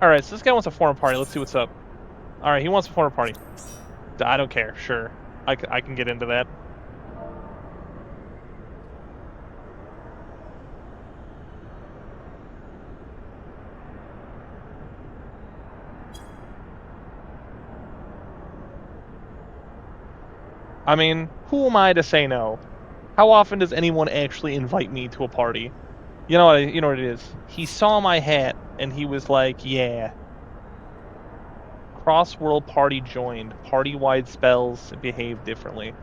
Alright, so this guy wants a form party. Let's see what's up. Alright, he wants a form party. I don't care. Sure. I can get into that. I mean, who am I to say no? How often does anyone actually invite me to a party? You know what it is? He saw my hat and he was like, yeah. Cross-world party joined. Party-wide spells behave differently.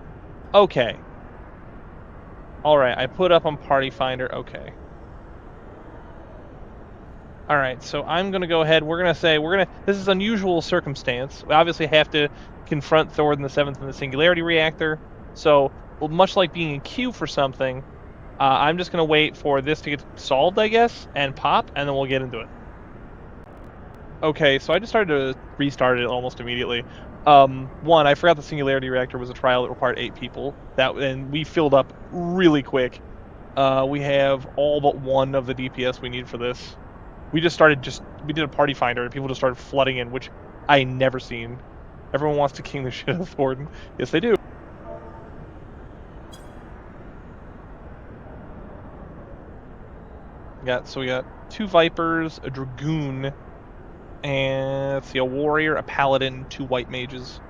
Okay. Alright, I put up on Party Finder. Okay. Alright, so I'm going to go ahead. We're going to say, this is unusual circumstance. We obviously have to confront Thordan the 7th in the Singularity Reactor. So, much like being in queue for something, I'm just going to wait for this to get solved, I guess, and pop, and then we'll get into it. Okay, so I just started to restart it almost immediately. One, I forgot the Singularity Reactor was a trial that required 8 people. And we filled up really quick. We have all but one of the DPS we need for this. We did a party finder, and people just started flooding in, which I never seen. Everyone wants to king the shit out of Thordan. Yes, they do. So we got 2 Vipers, a Dragoon, and let's see, a Warrior, a Paladin, 2 White Mages.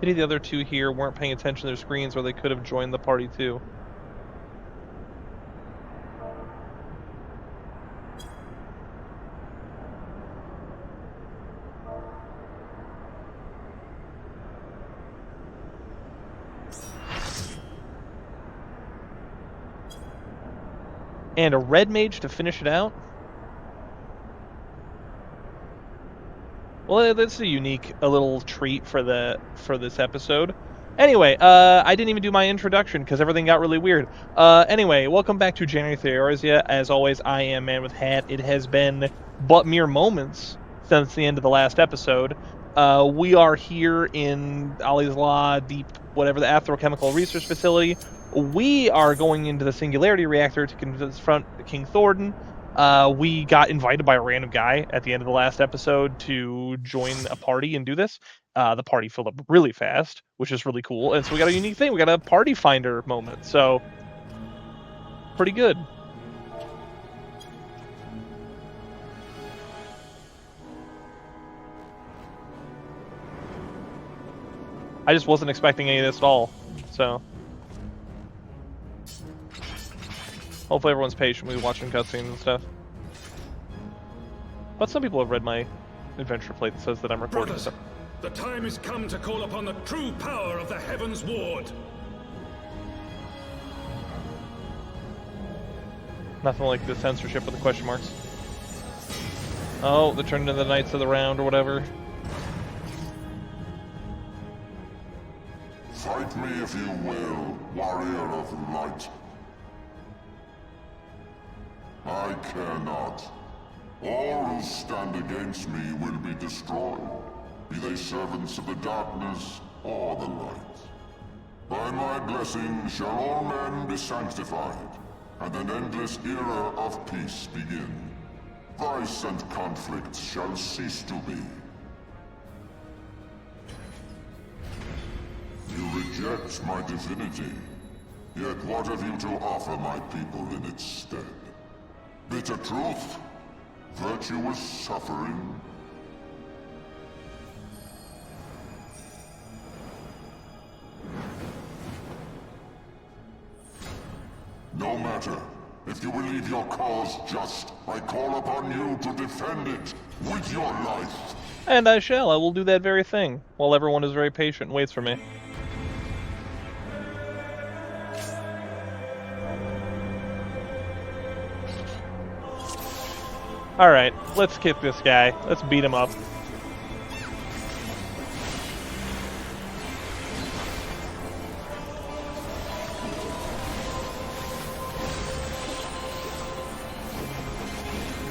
Pity the other 2 here weren't paying attention to their screens, or they could have joined the party too. And a Red Mage to finish it out. Well, that's a little treat for this episode. Anyway, I didn't even do my introduction because everything got really weird. Anyway, welcome back to January 3 Eorzea. As always, I am Man with Hat. It has been but mere moments since the end of the last episode. We are here in Ali's Law, deep whatever, the Astrochemical Research Facility. We are going into the Singularity Reactor to confront King Thordan. We got invited by a random guy at the end of the last episode to join a party and do this. The party filled up really fast, which is really cool. And so we got a unique thing. We got a party finder moment. So, pretty good. I just wasn't expecting any of this at all. So, hopefully everyone's patient with watching cutscenes and stuff. But some people have read my adventure plate that says that I'm recording. Brothers, the time has come to call upon the true power of the Heavensward. Nothing like the censorship with the question marks. Oh, they turned into the Knights of the Round or whatever. Fight me if you will, warrior of light. I care not. All who stand against me will be destroyed, be they servants of the darkness or the light. By my blessing shall all men be sanctified, and an endless era of peace begin. Vice and conflict shall cease to be. You reject my divinity, yet what have you to offer my people in its stead? Bitter truth? Virtuous suffering? No matter. If you believe your cause just, I call upon you to defend it with your life. And I shall. I will do that very thing, while everyone is very patient and waits for me. Alright, let's kick this guy. Let's beat him up.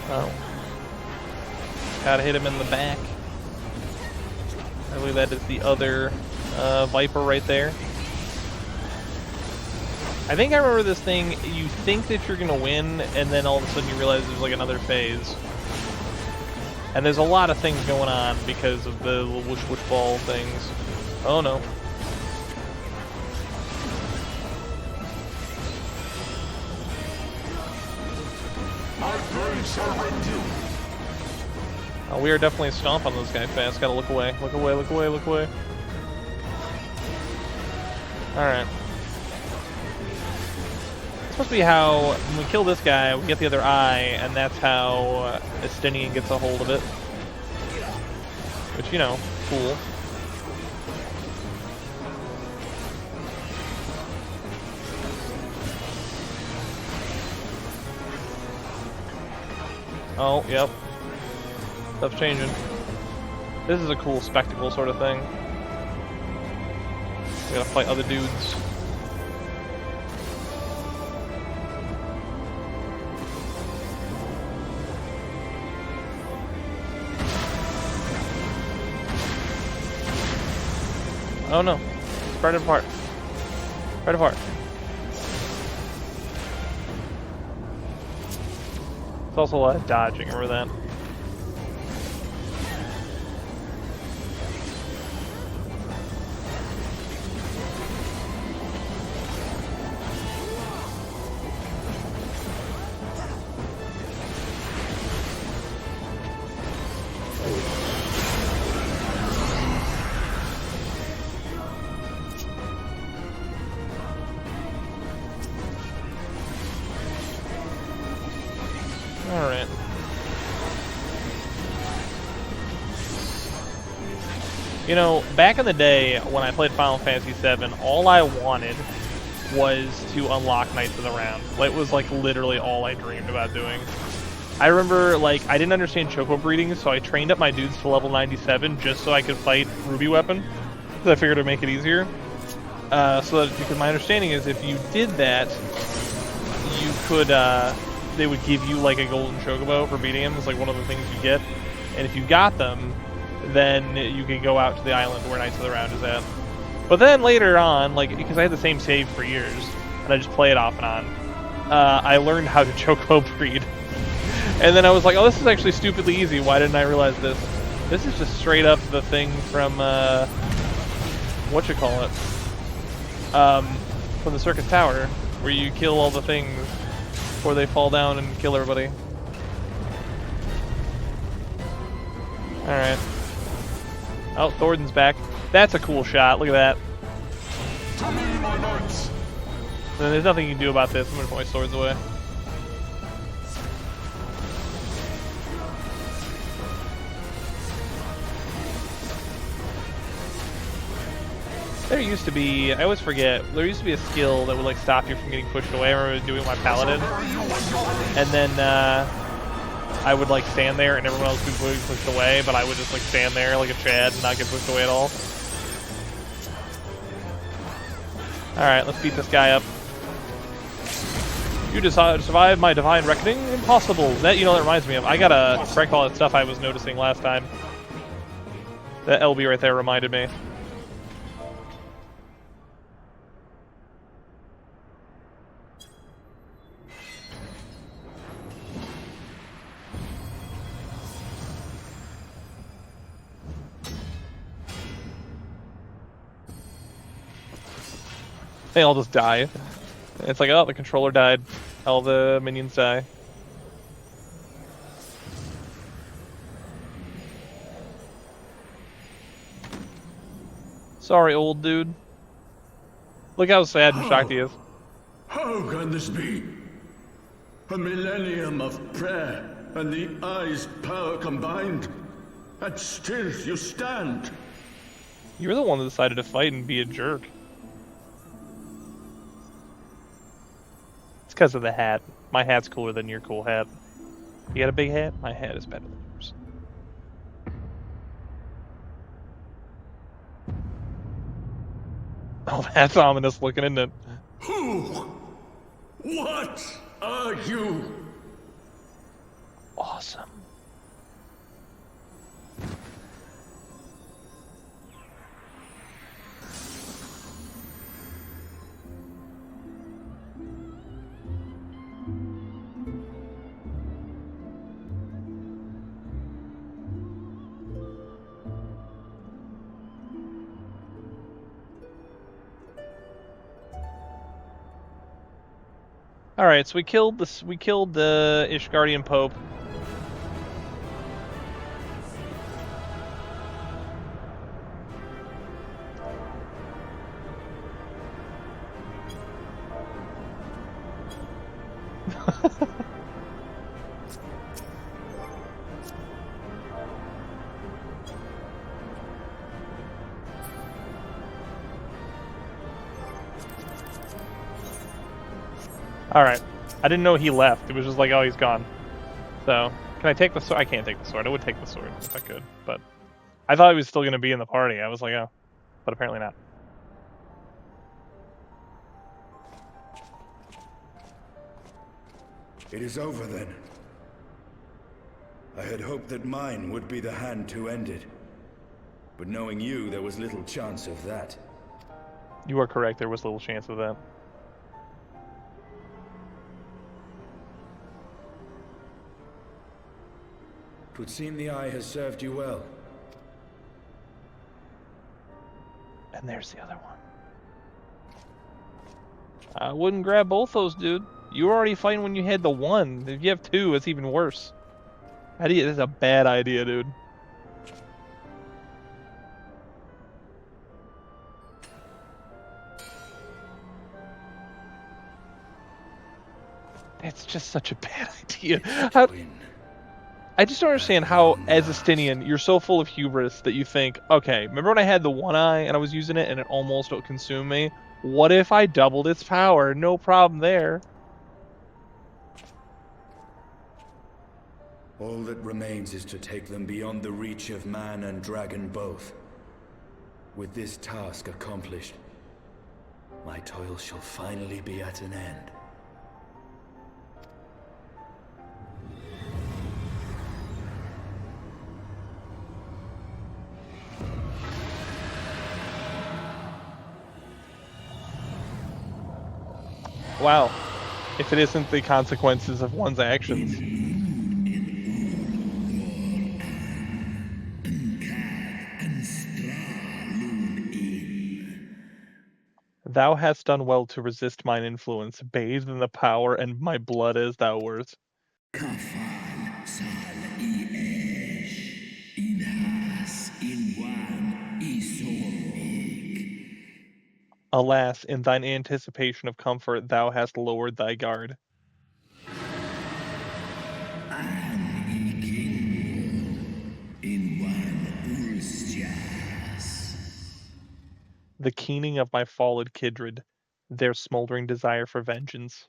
Oh. Gotta hit him in the back. I believe that is the other Viper right there. I think I remember this thing, you think that you're gonna win, and then all of a sudden you realize there's like another phase. And there's a lot of things going on because of the little whoosh ball things. Oh no. My grace shall rend you. Oh, we are definitely stomping those guys fast. Gotta look away. Look away, look away, look away. Alright. It's supposed to be how, when we kill this guy, we get the other eye, and that's how Estinian gets a hold of it. Which, you know, cool. Oh, yep. Stuff's changing. This is a cool spectacle sort of thing. We gotta fight other dudes. Oh no. Spread it apart. Spread it apart. It's also a lot of dodging, remember that? Alright. You know, back in the day when I played Final Fantasy VII, all I wanted was to unlock Knights of the Round. It was like literally all I dreamed about doing. I remember, like, I didn't understand Choco breeding, so I trained up my dudes to level 97 just so I could fight Ruby Weapon, because I figured it'd make it easier. Because my understanding is if you did that, you could, they would give you like a golden chocobo for beating him. It's like one of the things you get. And if you got them, then you could go out to the island where Knights of the Round is at. But then later on, like, because I had the same save for years, and I just play it off and on, I learned how to chocobo breed. And then I was like, oh, this is actually stupidly easy. Why didn't I realize this? This is just straight up the thing from, whatchamacallit? From the Circus Tower, where you kill all the things before they fall down and kill everybody. Alright. Oh, Thordan's back. That's a cool shot. Look at that. To me, my knights. And there's nothing you can do about this. I'm gonna put my swords away. There used to be, I always forget, there used to be a skill that would like stop you from getting pushed away. I remember doing my paladin, and then I would like stand there and everyone else would be pushed away, but I would just like stand there like a Chad and not get pushed away at all. Alright, let's beat this guy up. You decided to survive my divine reckoning? Impossible. That, you know, that reminds me of, I gotta correct all that stuff I was noticing last time. That LB right there reminded me. They all just die. It's like, oh, the controller died. All the minions die. Sorry, old dude. Look how sad and shocked he is. How can this be? A millennium of prayer and the eye's power combined, and still you stand. You're the one that decided to fight and be a jerk. It's because of the hat. My hat's cooler than your cool hat. You got a big hat? My hat is better than yours. Oh, that's ominous looking, isn't it? Who? What are you? Awesome. All right, so we killed the Ishgardian Pope. All right, I didn't know he left. It was just like, oh, he's gone. So, can I take the sword? I can't take the sword. I would take the sword if I could, but I thought he was still going to be in the party. I was like, oh, but apparently not. It is over then. I had hoped that mine would be the hand to end it. But knowing you, there was little chance of that. You are correct. There was little chance of that. It would seem the eye has served you well. And there's the other one. I wouldn't grab both those, dude. You were already fighting when you had the one. If you have two, it's even worse. That's a bad idea, dude. It's just such a bad idea. I just don't understand how, as a Stinian, you're so full of hubris that you think, okay, remember when I had the one eye and I was using it and it almost consumed me? What if I doubled its power? No problem there. All that remains is to take them beyond the reach of man and dragon both. With this task accomplished, my toil shall finally be at an end. Wow. If it isn't the consequences of one's actions. Thou hast done well to resist mine influence, bathed in the power and my blood as thou wert. Alas, in thine anticipation of comfort, thou hast lowered thy guard. The keening of my fallen kindred, their smoldering desire for vengeance.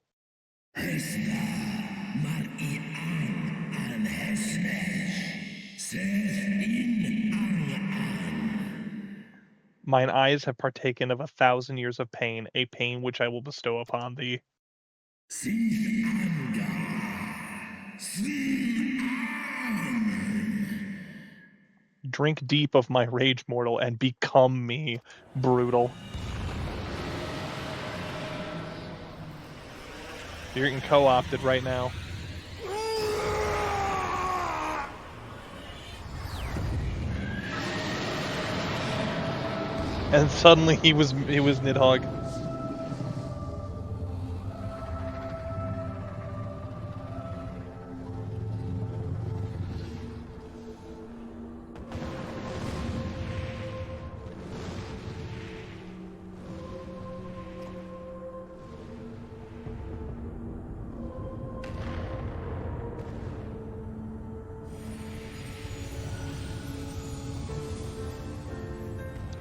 Mine eyes have partaken of 1,000 years of pain, a pain which I will bestow upon thee. Drink deep of my rage, mortal, and become me, brutal. You're getting co-opted right now. And suddenly he was Nidhogg.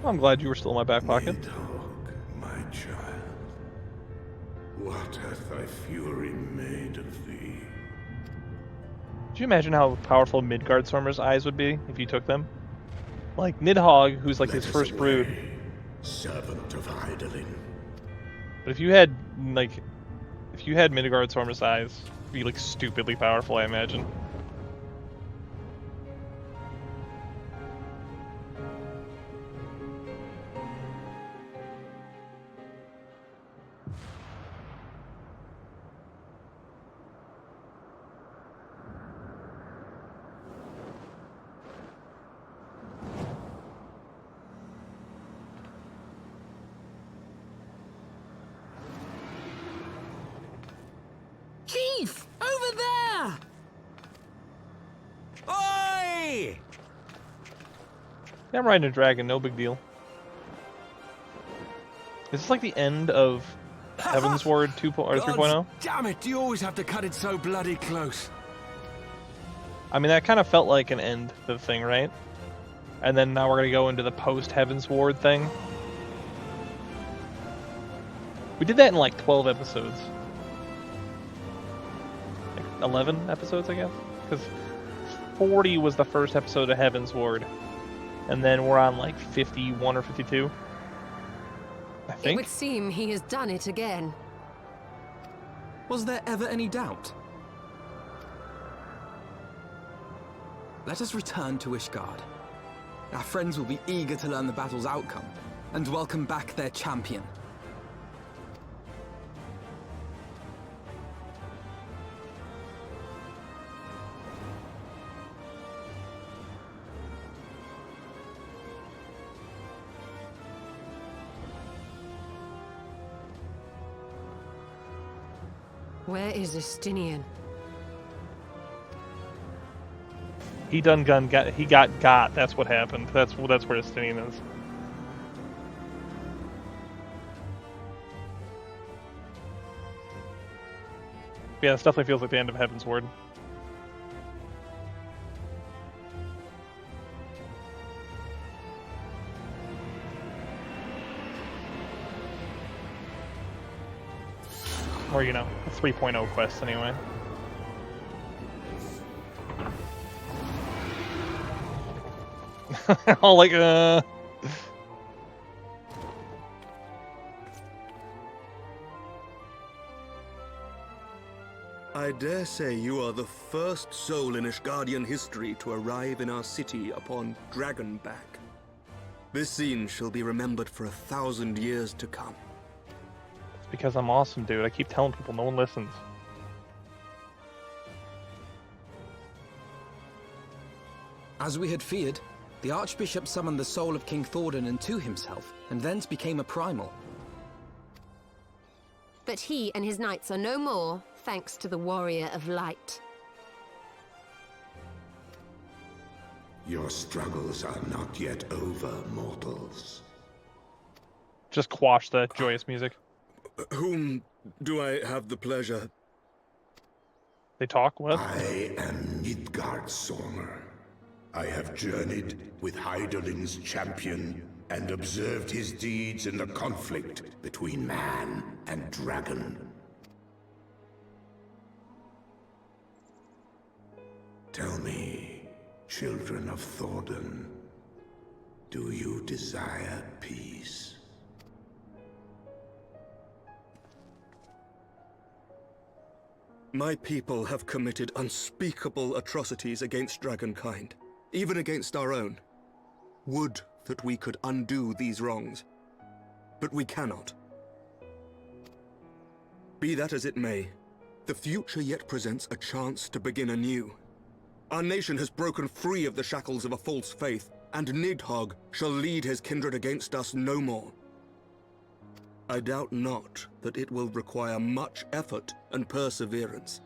I'm glad you were still in my back pocket. Nidhogg, my child. What hath thy fury made of thee? Do you imagine how powerful Midgardstormer's eyes would be if you took them? Like Nidhogg, who's like his first brood. Servant of Hydaelyn. But if you had Midgardstormer's eyes, it'd be like stupidly powerful, I imagine. thief! Over there! Oi! Yeah, I'm riding a dragon, no big deal. Is this like the end of Heavensward 2 or 3.0? Damn it, you always have to cut it so bloody close. I mean, that kind of felt like an end to the thing, right? And then now we're going to go into the post-Heavensward thing. We did that in like 12 episodes. Like 11 episodes, I guess? Because 40 was the first episode of Heavensward. And then we're on like 51 or 52. I It think. would seem he has done it again. Was there ever any doubt? Let us return to Ishgard. Our friends will be eager to learn the battle's outcome, and welcome back their champion. Where is Estinian? He done gun got he got. That's what happened. That's where Estinian is. Yeah, this definitely feels like the end of Heavensward. Or, you know, a 3.0 quest anyway. All like, I dare say you are the first soul in Ishgardian history to arrive in our city upon Dragonback. This scene shall be remembered for 1,000 years to come. It's because I'm awesome, dude. I keep telling people, no one listens. As we had feared, the Archbishop summoned the soul of King Thordan into himself, and thence became a primal. But he and his knights are no more, thanks to the Warrior of Light. Your struggles are not yet over, mortals. Just quash the joyous music. Whom do I have the pleasure? They talk? What? I am Midgardsormr. I have journeyed with Hydalin's champion and observed his deeds in the conflict between man and dragon. Tell me, children of Thordan, do you desire peace? My people have committed unspeakable atrocities against dragonkind, even against our own. Would that we could undo these wrongs, but we cannot. Be that as it may, the future yet presents a chance to begin anew. Our nation has broken free of the shackles of a false faith, and Nidhogg shall lead his kindred against us no more. I doubt not that it will require much effort and perseverance,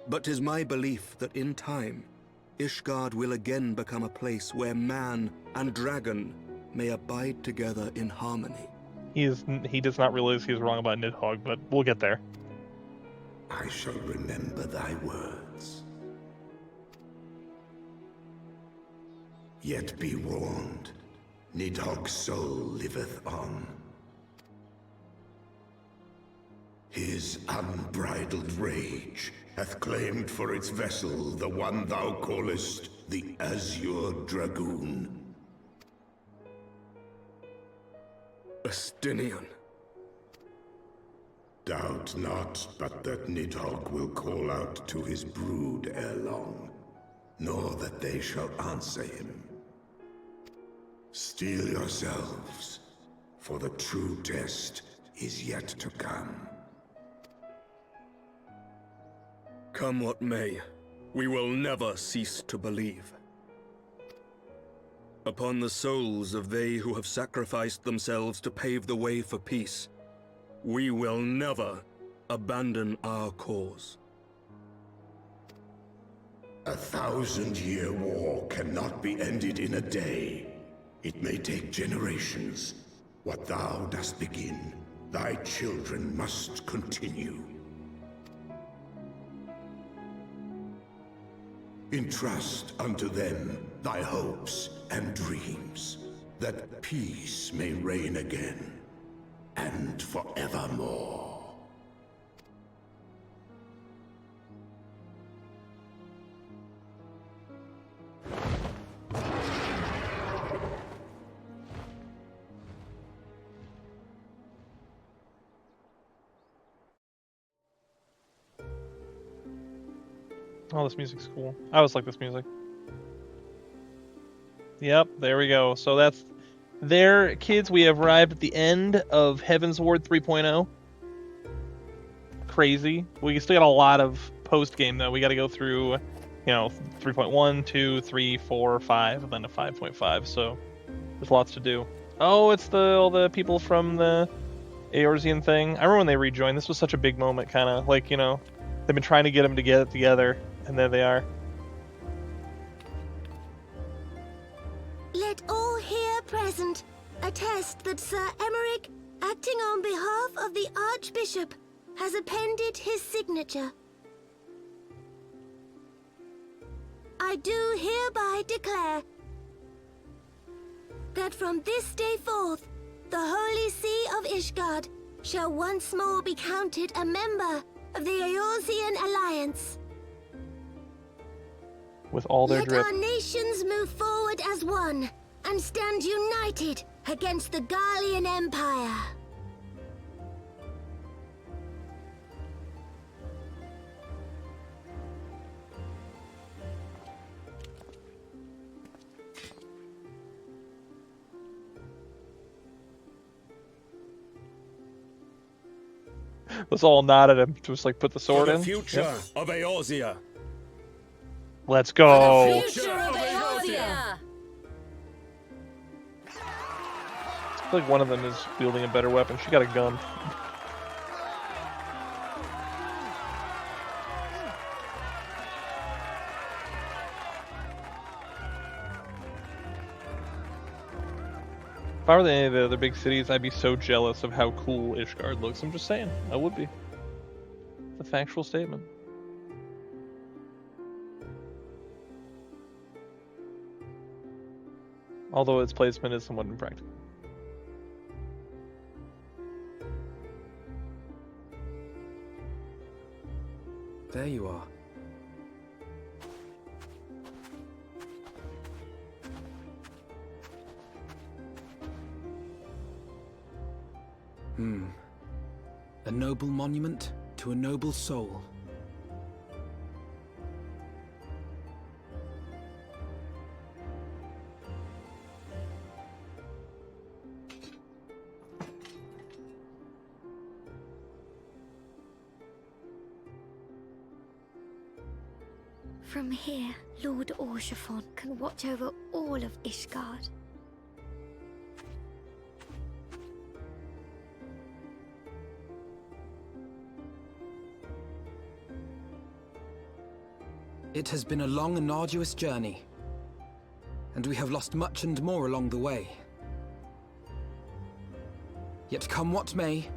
but 'tis my belief that in time, Ishgard will again become a place where man and dragon may abide together in harmony. He does not realize he's wrong about Nidhogg, but we'll get there. I shall remember thy words. Yet be warned, Nidhogg's soul liveth on. His unbridled rage hath claimed for its vessel the one thou callest the Azure Dragoon. Estinian. Doubt not but that Nidhogg will call out to his brood ere long, nor that they shall answer him. Steel yourselves, for the true test is yet to come. Come what may, we will never cease to believe. Upon the souls of they who have sacrificed themselves to pave the way for peace, we will never abandon our cause. A 1,000-year war cannot be ended in a day. It may take generations. What thou dost begin, thy children must continue. Entrust unto them thy hopes and dreams, that peace may reign again, and forevermore. Oh, this music's cool. I always like this music. Yep, there we go. So that's there, kids. We have arrived at the end of Heavensward 3.0. Crazy. We still got a lot of post game though. We got to go through, 3.1, 2, 3, 4, 5, and then to 5.5. So there's lots to do. Oh, it's all the people from the Eorzean thing. I remember when they rejoined. This was such a big moment, kind of like they've been trying to get them to get it together, and there they are. Let all here present attest that Sir Emeric, acting on behalf of the Archbishop, has appended his signature. I do hereby declare that from this day forth, the Holy See of Ishgard shall once more be counted a member of the Eorzean Alliance. With all their drip. Let our nations move forward as one and stand united against the Garlean Empire. Let's all nod at him. Just put the sword For in. the future of Eorzea. Let's go. Future of Eorzea! I feel like one of them is wielding a better weapon. She got a gun. If I were in any of the other big cities, I'd be so jealous of how cool Ishgard looks. I'm just saying. I would be. It's a factual statement. Although its placement is somewhat impractical. There you are. A noble monument to a noble soul. From here, Lord Orshafon can watch over all of Ishgard. It has been a long and arduous journey, and we have lost much and more along the way. Yet come what may,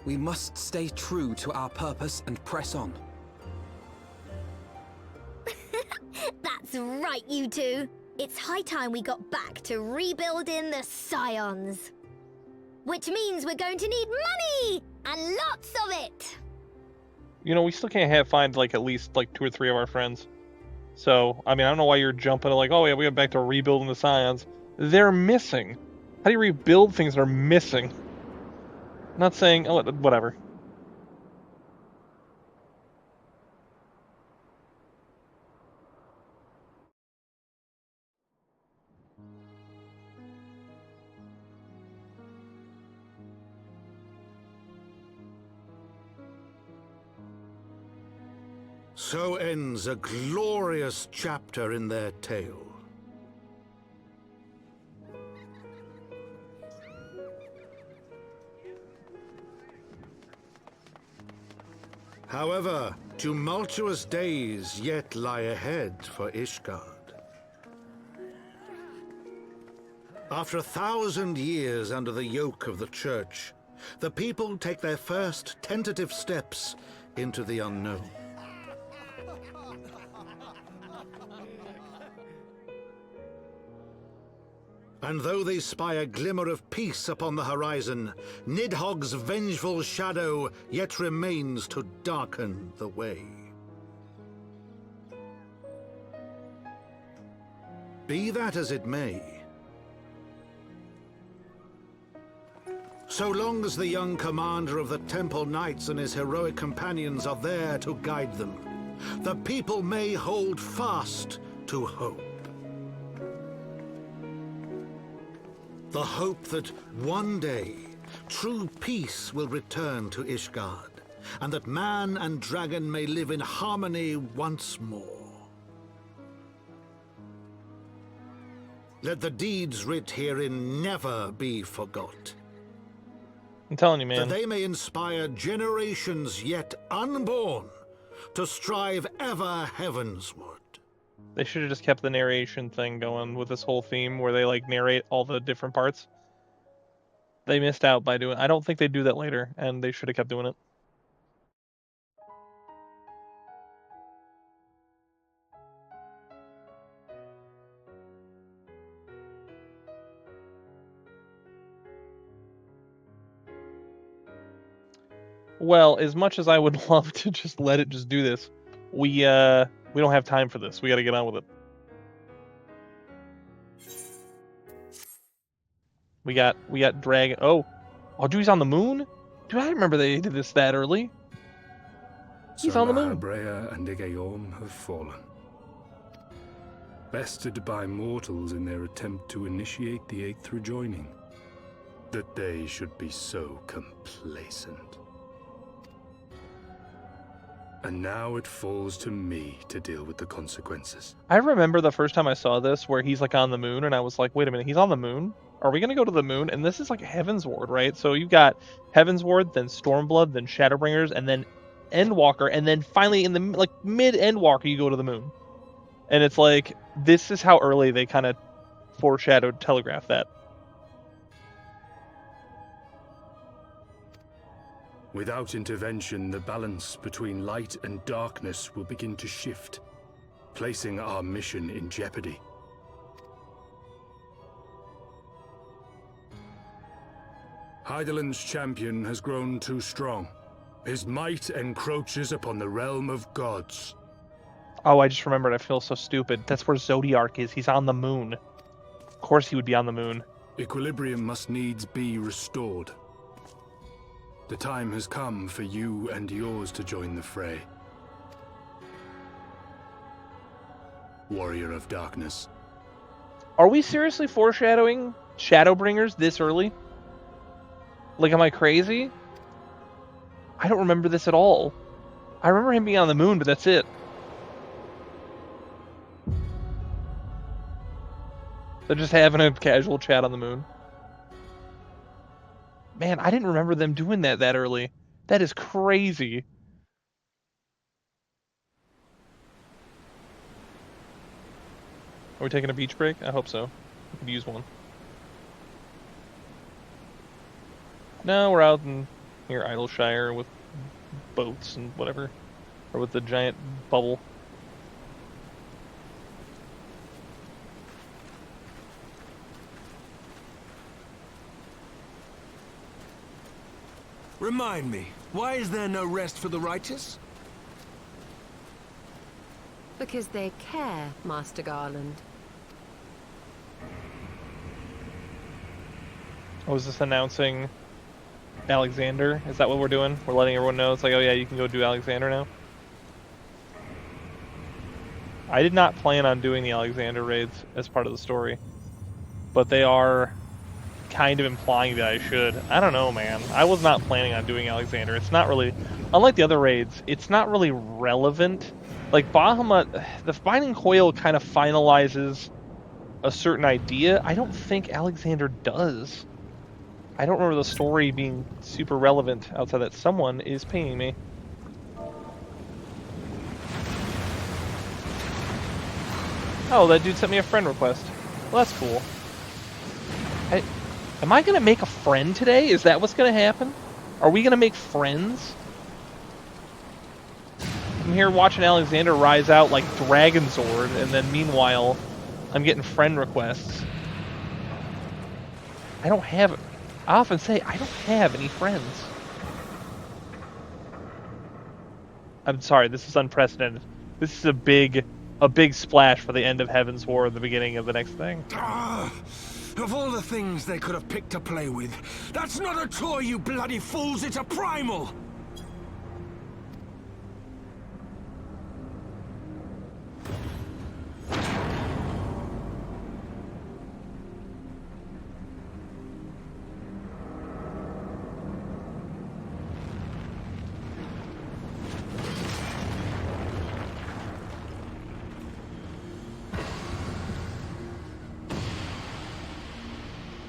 we must stay true to our purpose and press on. That's right, you two. It's high time we got back to rebuilding the Scions. Which means we're going to need money! And lots of it! We still can't find at least 2 or 3 of our friends. So, I don't know why you're jumping to oh yeah, we got back to rebuilding the Scions. They're missing. How do you rebuild things that are missing? I'm not saying, oh, whatever. So ends a glorious chapter in their tale. However, tumultuous days yet lie ahead for Ishgard. After 1,000 years under the yoke of the Church, the people take their first tentative steps into the unknown. And though they spy a glimmer of peace upon the horizon, Nidhogg's vengeful shadow yet remains to darken the way. Be that as it may, so long as the young commander of the Temple Knights and his heroic companions are there to guide them, the people may hold fast to hope. The hope that one day true peace will return to Ishgard, and that man and dragon may live in harmony once more. Let the deeds writ herein never be forgot. I'm telling you, man. That they may inspire generations yet unborn to strive ever heavensward. They should have just kept the narration thing going with this whole theme where they like narrate all the different parts. They missed out by doing. I don't think they do that later, and they should have kept doing it. Well, as much as I would love to just let it just do this, we don't have time for this. We got to get on with it. We got dragon. Oh, dude, he's on the moon. Dude, I remember they did this that early. He's on the moon. Eorzea and Eorzea have fallen, bested by mortals in their attempt to initiate the Eighth rejoining. That they should be so complacent. And now it falls to me to deal with the consequences. I remember the first time I saw this where he's like on the moon, and I was like, wait a minute, he's on the moon? Are we going to go to the moon? And this is like Heavensward, right? So you got Heavensward, then Stormblood, then Shadowbringers, and then Endwalker, and then finally in the like mid-Endwalker you go to the moon. And it's like, this is how early they kind of foreshadowed, telegraphed that. Without intervention, the balance between light and darkness will begin to shift, placing our mission in jeopardy. Hydaelyn's champion has grown too strong. His might encroaches upon the realm of gods. Oh, I just remembered. I feel so stupid. That's where Zodiark is. He's on the moon. Of course he would be on the moon. Equilibrium must needs be restored. The time has come for you and yours to join the fray. Warrior of Darkness. Are we seriously foreshadowing Shadowbringers this early? Like, am I crazy? I don't remember this at all. I remember him being on the moon, but that's it. They're just having a casual chat on the moon. Man, I didn't remember them doing that early. That is crazy. Are we taking a beach break? I hope so. We could use one. No, we're out in near Idleshire with boats and whatever. Or with the giant bubble. Remind me, why is there no rest for the righteous? Because they care, Master Garland. Oh, is this announcing Alexander? Is that what we're doing? We're letting everyone know. It's like, oh yeah, you can go do Alexander now. I did not plan on doing the Alexander raids as part of the story. But they are kind of implying that I should. I don't know, man. I was not planning on doing Alexander. It's not really, unlike the other raids, it's not really relevant. Like Bahamut, the Binding Coil kind of finalizes a certain idea. I don't think Alexander does. I don't remember the story being super relevant outside that someone is pinging me. Oh, that dude sent me a friend request. Well, that's cool. Am I going to make a friend today? Is that what's going to happen? Are we going to make friends? I'm here watching Alexander rise out like Dragonzord, and then meanwhile, I'm getting friend requests. I often say, I don't have any friends. I'm sorry, this is unprecedented. This is a big splash for the end of Heavensward, the beginning of the next thing. Of all the things they could have picked to play with, that's not a toy, you bloody fools, it's a primal!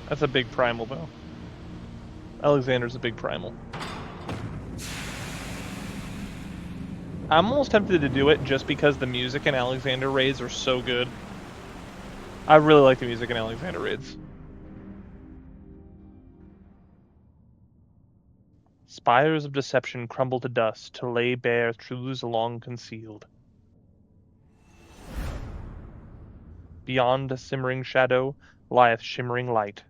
That's a big primal, though. Alexander's a big primal. I'm almost tempted to do it just because the music in Alexander raids are so good. I really like the music in Alexander raids. Spires of deception crumble to dust to lay bare truths long concealed. Beyond a simmering shadow lieth shimmering light.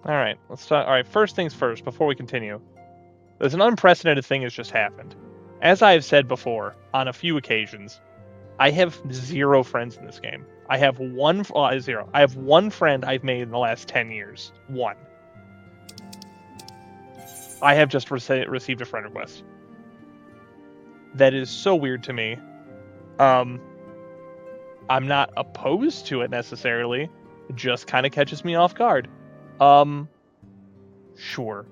Alright, let's start. Alright, first things first, before we continue. There's an unprecedented thing that's just happened. As I have said before, on a few occasions, I have 0 friends in this game. I have zero. I have one friend I've made in the last 10 years. One. I have just received a friend request. That is so weird to me. I'm not opposed to it necessarily. It just kind of catches me off guard. Sure.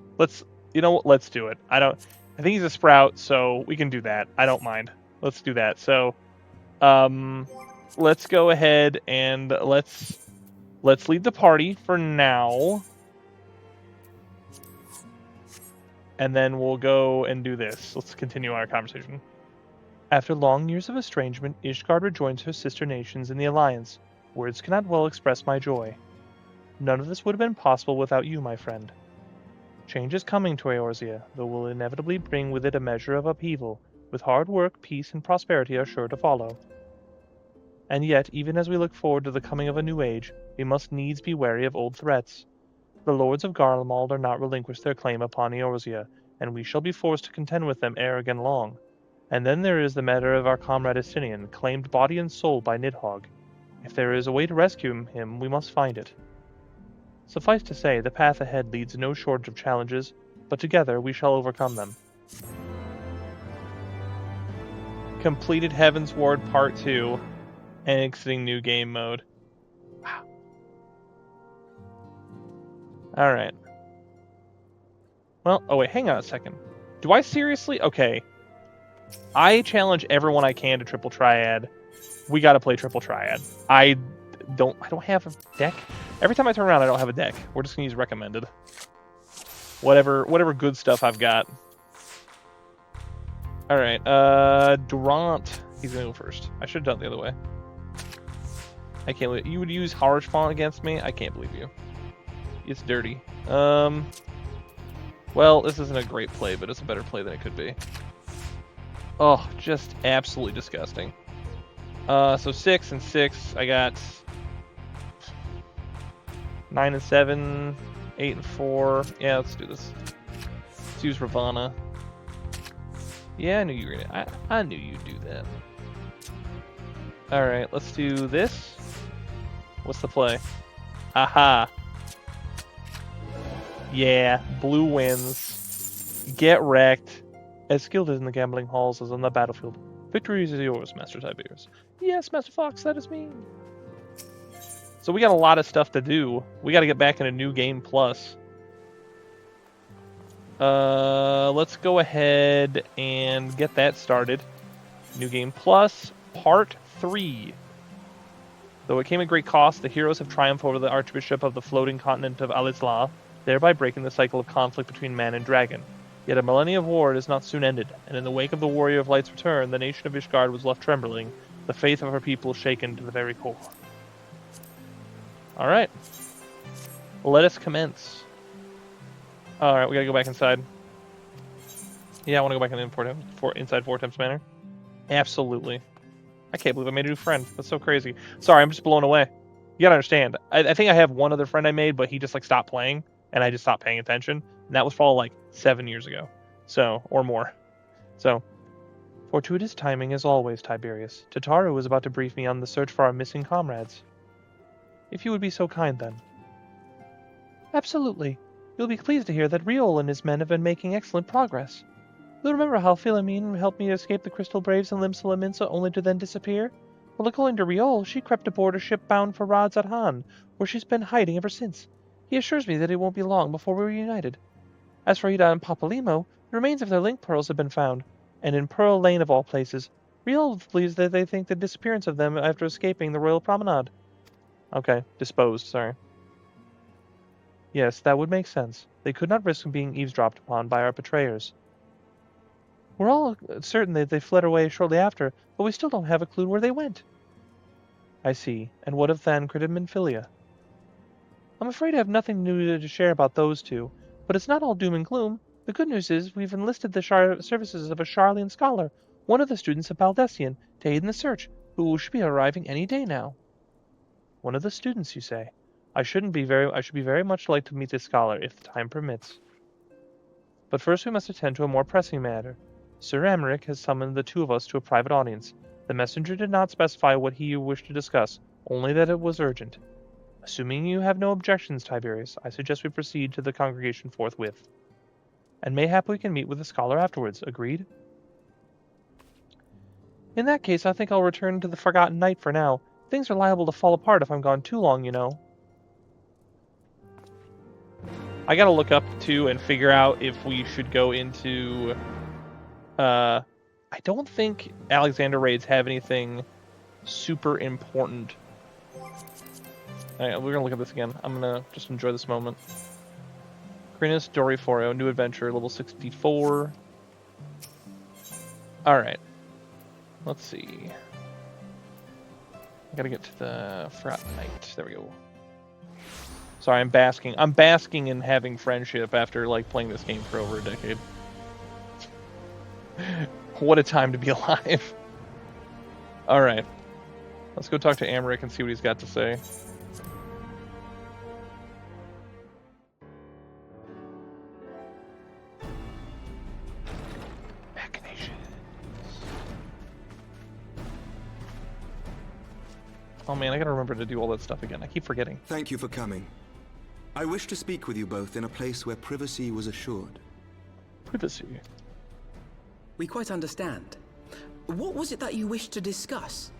You know what? Let's do it. I think he's a sprout, so we can do that. I don't mind. Let's do that. So, let's go ahead and let's lead the party for now. And then we'll go and do this. Let's continue our conversation. After long years of estrangement, Ishgard rejoins her sister nations in the Alliance. Words cannot well express my joy. None of this would have been possible without you, my friend. Change is coming to Eorzea, though will inevitably bring with it a measure of upheaval. With hard work, peace and prosperity are sure to follow. And yet, even as we look forward to the coming of a new age, we must needs be wary of old threats. The lords of Garlemald are not relinquished their claim upon Eorzea, and we shall be forced to contend with them ere again long. And then there is the matter of our comrade Estinian, claimed body and soul by Nidhogg. If there is a way to rescue him, we must find it. Suffice to say, the path ahead leads no shortage of challenges, but together we shall overcome them. Completed Heavensward Part 2, and exiting new game mode. Wow. Alright. Well, oh wait, hang on a second. Do I seriously? Okay. I challenge everyone I can to Triple Triad. We gotta play Triple Triad. I don't have a deck. Every time I turn around, I don't have a deck. We're just gonna use recommended. Whatever good stuff I've got. Alright, Durant. He's gonna go first. I should have done it the other way. I can't believe you would use Harsh Font against me? I can't believe you. It's dirty. Well, this isn't a great play, but it's a better play than it could be. Oh, just absolutely disgusting. So 6 and 6. I got 9 and 7, 8 and 4. Yeah, let's do this. Let's use Ravana. Yeah, I knew you were gonna. I knew you'd do that. All right, let's do this. What's the play? Aha. Yeah, blue wins. Get wrecked. As skilled as in the gambling halls as on the battlefield. Victory is yours, Master Tiberius. Yes, Master Fox, that is me. So we got a lot of stuff to do. We got to get back into New Game Plus. Let's go ahead and get that started. New Game Plus, Part 3. Though it came at great cost, the heroes have triumphed over the Archbishop of the floating continent of Alizla, thereby breaking the cycle of conflict between man and dragon. Yet a millennia of war is not soon ended, and in the wake of the Warrior of Light's return, the nation of Ishgard was left trembling, the faith of her people shaken to the very core. Alright. Let us commence. Alright, we gotta go back inside. Yeah, I want to go back inside Fortemps Manor. Absolutely. I can't believe I made a new friend. That's so crazy. Sorry, I'm just blown away. You gotta understand. I think I have one other friend I made, but he just like stopped playing, and I just stopped paying attention. And that was probably like 7 years ago. So, or more. So, fortuitous timing as always, Tiberius. Tataru was about to brief me on the search for our missing comrades. If you would be so kind, then. Absolutely. You'll be pleased to hear that Riol and his men have been making excellent progress. You'll remember how Philomene helped me escape the Crystal Braves in Limsa Lominsa only to then disappear? Well, according to Riol, she crept aboard a ship bound for Radzat-Han, where she's been hiding ever since. He assures me that it won't be long before we're reunited. As for Ida and Papalimo, the remains of their link pearls have been found, and in Pearl Lane of all places. Riol believes that they think the disappearance of them after escaping the Royal Promenade. Okay, disposed, sorry. Yes, that would make sense. They could not risk being eavesdropped upon by our betrayers. We're all certain that they fled away shortly after, but we still don't have a clue where they went. I see. And what of Thancred and Minfilia? I'm afraid I have nothing new to share about those two, but it's not all doom and gloom. The good news is we've enlisted the services of a Sharlayan scholar, one of the students of Baldessian, to aid in the search, who should be arriving any day now. One of the students, you say? I should be very much like to meet this scholar, if the time permits. But first we must attend to a more pressing matter. Sir Emmerich has summoned the two of us to a private audience. The messenger did not specify what he wished to discuss, only that it was urgent. Assuming you have no objections, Tiberius, I suggest we proceed to the congregation forthwith. And mayhap we can meet with the scholar afterwards, agreed? In that case, I think I'll return to the Forgotten Knight for now. Things are liable to fall apart if I'm gone too long, you know. I gotta look up, too, and figure out if we should go into... I don't think Alexander raids have anything super important. Alright, we're gonna look at this again. I'm gonna just enjoy this moment. Crinus Doriforio, new adventure, level 64. Alright. Let's see. I gotta get to the Forgotten Knight. There we go. Sorry, I'm basking. I'm basking in having friendship after, like, playing this game for over a decade. What a time to be alive. Alright. Let's go talk to Emmerich and see what he's got to say. Oh man, I gotta remember to do all that stuff again. I keep forgetting. Thank you for coming. I wish to speak with you both in a place where privacy was assured. Privacy? We quite understand. What was it that you wished to discuss?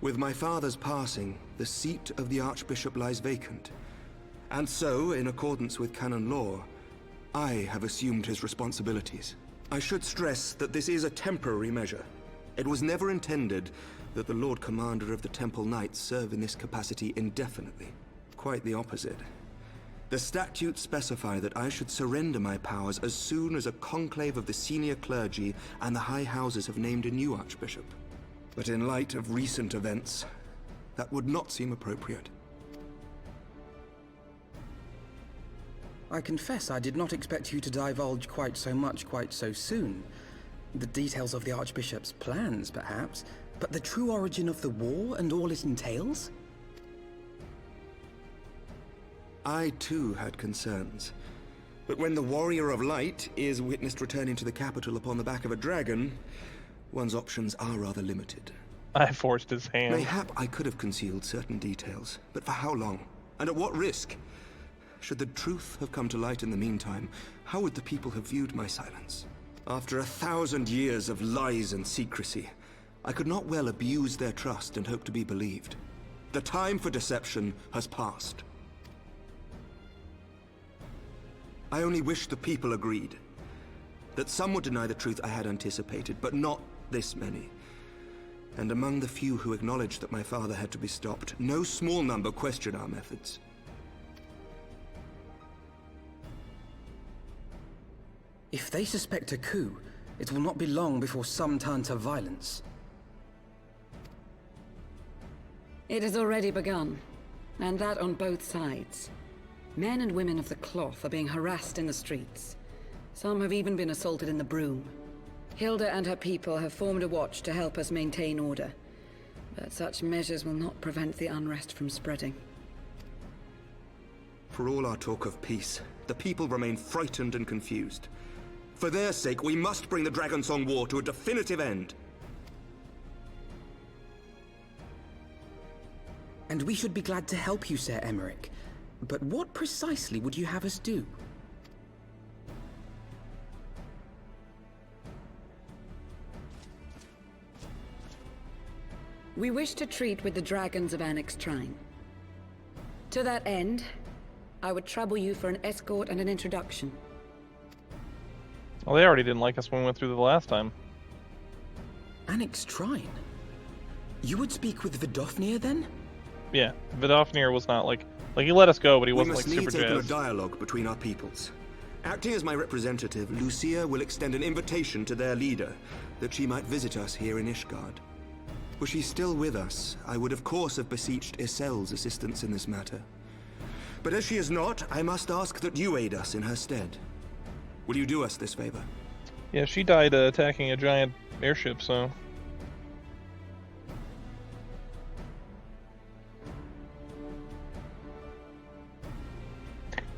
With my father's passing, the seat of the Archbishop lies vacant. And so, in accordance with canon law, I have assumed his responsibilities. I should stress that this is a temporary measure. It was never intended that the Lord Commander of the Temple Knights serve in this capacity indefinitely. Quite the opposite. The statutes specify that I should surrender my powers as soon as a conclave of the senior clergy and the high houses have named a new archbishop. But in light of recent events, that would not seem appropriate. I confess I did not expect you to divulge quite so much quite so soon. The details of the Archbishop's plans, perhaps, but the true origin of the war and all it entails? I too had concerns. But when the Warrior of Light is witnessed returning to the capital upon the back of a dragon, one's options are rather limited. I forced his hand. Mayhap I could have concealed certain details, but for how long? And at what risk? Should the truth have come to light in the meantime, how would the people have viewed my silence? After 1,000 years of lies and secrecy, I could not well abuse their trust and hope to be believed. The time for deception has passed. I only wish the people agreed. That some would deny the truth I had anticipated, but not this many. And among the few who acknowledged that my father had to be stopped, no small number question our methods. If they suspect a coup, it will not be long before some turn to violence. It has already begun, and that on both sides. Men and women of the cloth are being harassed in the streets. Some have even been assaulted in the Broom. Hilda and her people have formed a watch to help us maintain order, but such measures will not prevent the unrest from spreading. For all our talk of peace, the people remain frightened and confused. For their sake, we must bring the Dragonsong War to a definitive end. And we should be glad to help you, Sir Emmerich. But what precisely would you have us do? We wish to treat with the dragons of Annex Trine. To that end, I would trouble you for an escort and an introduction. Well, they already didn't like us when we went through the last time. Annex Trine? You would speak with Vidofnir then? Yeah, Vidofnir was not like he let us go, but he wasn't like super We must needs open a jazzed. dialogue between our peoples. Acting as my representative, Lucia will extend an invitation to their leader, that she might visit us here in Ishgard. Were she still with us, I would of course have beseeched Isel's assistance in this matter. But as she is not, I must ask that you aid us in her stead. Will you do us this favor? Yeah, she died attacking a giant airship, so...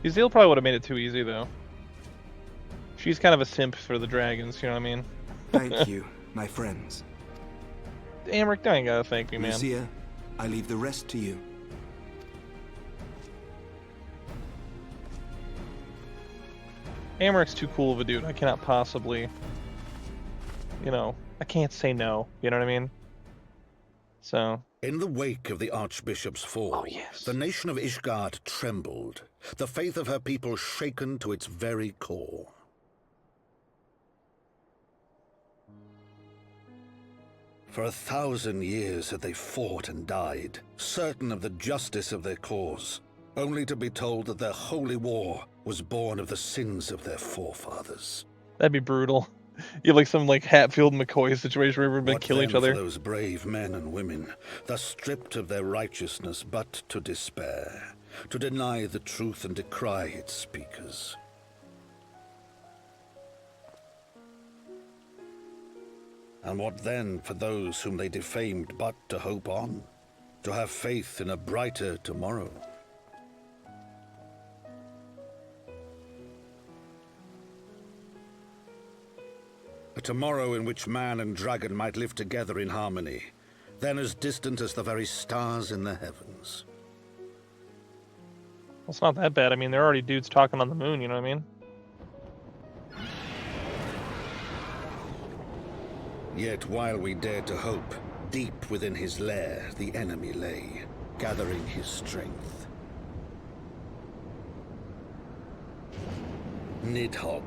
Uzil probably would have made it too easy, though. She's kind of a simp for the dragons, you know what I mean? Thank you, my friends. Amric, you ain't gotta thank me, man. Lucia, I leave the rest to you. Amaric's too cool of a dude. I cannot possibly... You know, I can't say no. You know what I mean? So... In the wake of the Archbishop's fall, the nation of Ishgard trembled, the faith of her people shaken to its very core. For 1,000 years had they fought and died, certain of the justice of their cause, only to be told that their holy war was born of the sins of their forefathers. That'd be brutal. You have like some like Hatfield and McCoy situation where everybody kill each other. For those brave men and women, thus stripped of their righteousness but to despair, to deny the truth and decry its speakers. And what then for those whom they defamed but to hope on, to have faith in a brighter tomorrow? A tomorrow in which man and dragon might live together in harmony, then as distant as the very stars in the heavens. Well, it's not that bad. I mean, there are already dudes talking on the moon, you know what I mean? Yet while we dared to hope, deep within his lair the enemy lay, gathering his strength. Nidhogg,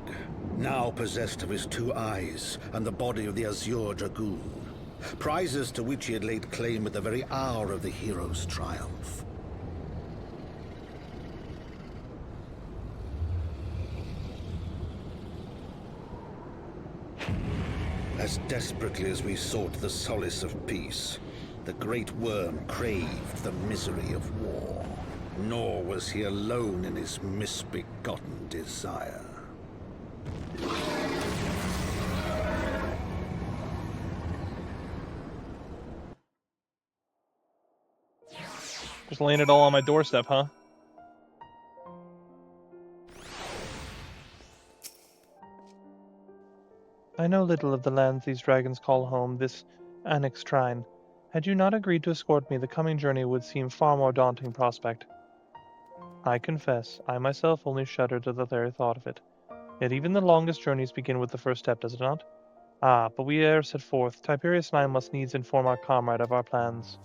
now possessed of his 2 eyes and the body of the Azure Dragoon, prizes to which he had laid claim at the very hour of the hero's triumph. As desperately as we sought the solace of peace, the great worm craved the misery of war. Nor was he alone in his misbegotten desire. Just laying it all on my doorstep, huh? I know little of the lands these dragons call home, this Annex Trine. Had you not agreed to escort me, the coming journey would seem far more daunting prospect. I confess, I myself only shuddered at the very thought of it. Yet even the longest journeys begin with the first step, does it not? Ah, but we ere set forth, Tiberius and I must needs inform our comrade of our plans.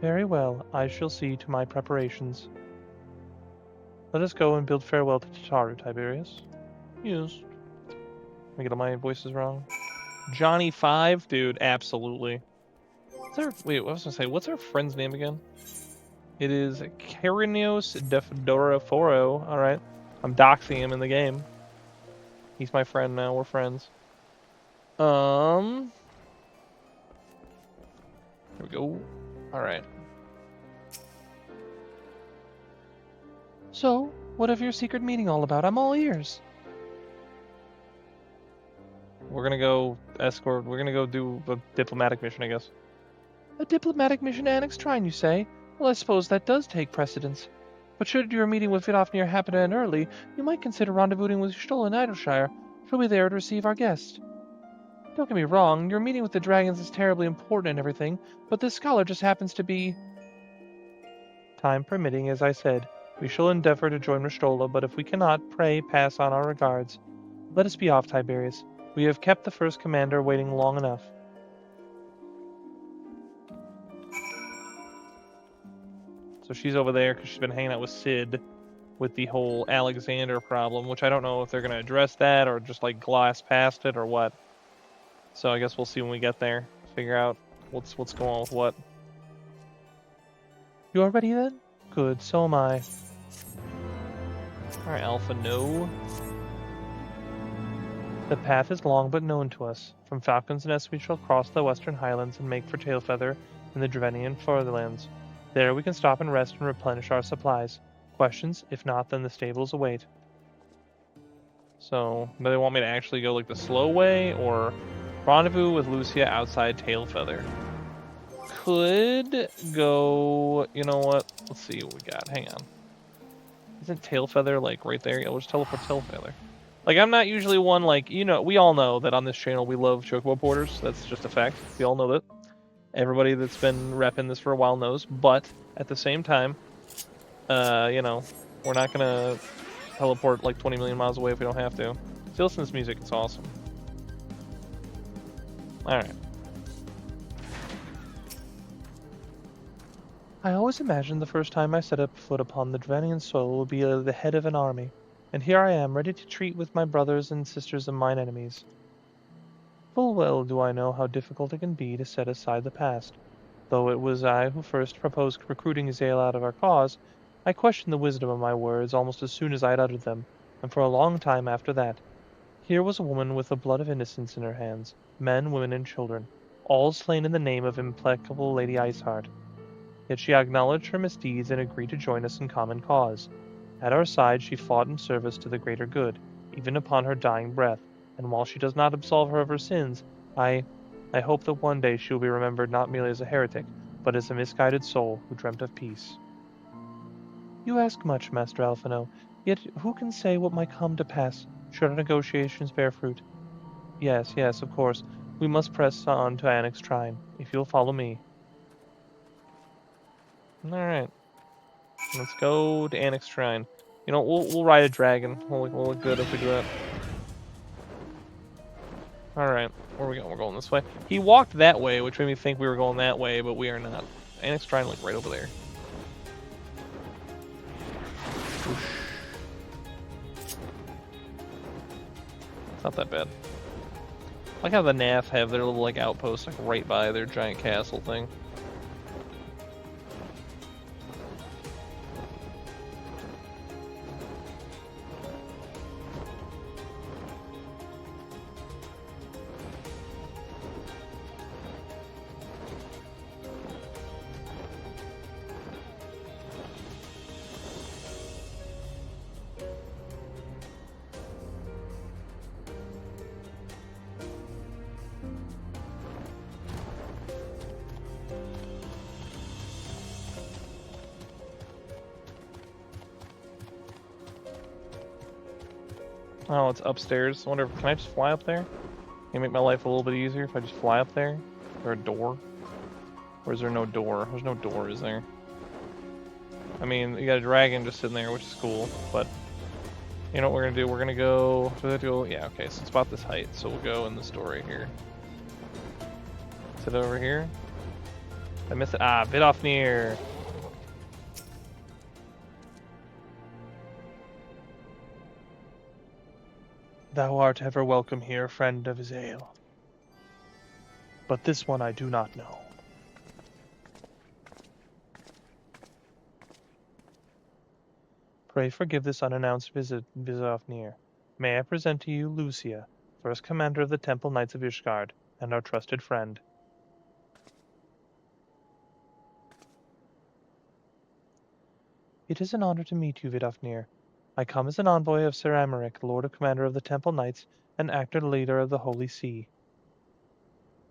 Very well, I shall see to my preparations. Let us go and bid farewell to Tataru, Tiberius. Yes. Let me get all my voices wrong. Johnny 5? Dude, absolutely. Wait, what was I gonna say? What's our friend's name again? It is Carinios Defdoraforo. Alright. I'm doxing him in the game. He's my friend now. We're friends. Here we go. Alright. So, what of your secret meeting all about? I'm all ears. We're gonna go escort. We're gonna go do a diplomatic mission, I guess. A diplomatic mission to Annex Trine, you say? Well, I suppose that does take precedence. But should your meeting with Vidofnir happen to end early, you might consider rendezvousing with Stoll in Idleshire. She'll be there to receive our guest. Don't get me wrong, your meeting with the dragons is terribly important and everything, but this scholar just happens to be... Time permitting, as I said. We shall endeavor to join Ristola, but if we cannot, pray pass on our regards. Let us be off, Tiberius. We have kept the first commander waiting long enough. So she's over there because she's been hanging out with Sid with the whole Alexander problem, which I don't know if they're going to address that or just like glass past it or what. So I guess we'll see when we get there. Figure out what's going on with what. You all ready then? Good, so am I. Alright, Alpha, no. The path is long but known to us. From Falcon's Nest we shall cross the western highlands and make for Tailfeather in the Dravenian Furtherlands. There we can stop and rest and replenish our supplies. Questions? If not, then the stables await. So, do they want me to actually go like the slow way, or rendezvous with Lucia outside Tailfeather? Could go, you know what? Let's see what we got. Hang on. Isn't Tailfeather like right there? Yeah, we'll just teleport Tailfeather. Like, I'm not usually one, like, you know, we all know that on this channel we love Chocobo Porters. That's just a fact. We all know that. Everybody that's been repping this for a while knows. But, at the same time, you know, we're not gonna teleport like 20 million miles away if we don't have to. Still listen to this music, it's awesome. Alright. I always imagined the first time I set up foot upon the Dravenian soil would be the head of an army. And here I am, ready to treat with my brothers and sisters of mine enemies. Full well do I know how difficult it can be to set aside the past. Though it was I who first proposed recruiting Zale out of our cause, I questioned the wisdom of my words almost as soon as I had uttered them, and for a long time after that. Here was a woman with the blood of innocence in her hands, men, women, and children, all slain in the name of implacable Lady Iceheart. Yet she acknowledged her misdeeds and agreed to join us in common cause. At our side she fought in service to the greater good, even upon her dying breath, and while she does not absolve her of her sins, I hope that one day she will be remembered not merely as a heretic, but as a misguided soul who dreamt of peace. You ask much, Master Alphino, yet who can say what might come to pass, should our negotiations bear fruit? Yes, of course, we must press on to Annex Trine, if you'll follow me. Alright. Let's go to Annex Trine. You know, we'll ride a dragon. We'll look good if we do that. Alright, where are we going? We're going this way. He walked that way, which made me think we were going that way, but we are not. Annex Trine, like, right over there. Whoosh. It's not that bad. I like how the NAF have their little, like, outpost, like, right by their giant castle thing. Oh, it's upstairs. I wonder, can I just fly up there? Can you make my life a little bit easier if I just fly up there? Is there a door? Or is there no door? There's no door, is there? I mean, you got a dragon just sitting there, which is cool, but... You know what we're gonna do? We're gonna go... Yeah, okay, so it's about this height, so we'll go in this door right here. Is it over here? I missed it. Ah, Vidofnir! Thou art ever welcome here, friend of Zale. but this one I do not know. Pray forgive this unannounced visit off near. May I present to you Lucia, first commander of the Temple Knights of Ishgard, and our trusted friend. It is an honor to meet you, Vidofnir. I come as an envoy of Sir Amaric, Lord of Commander of the Temple Knights and actor leader of the Holy See.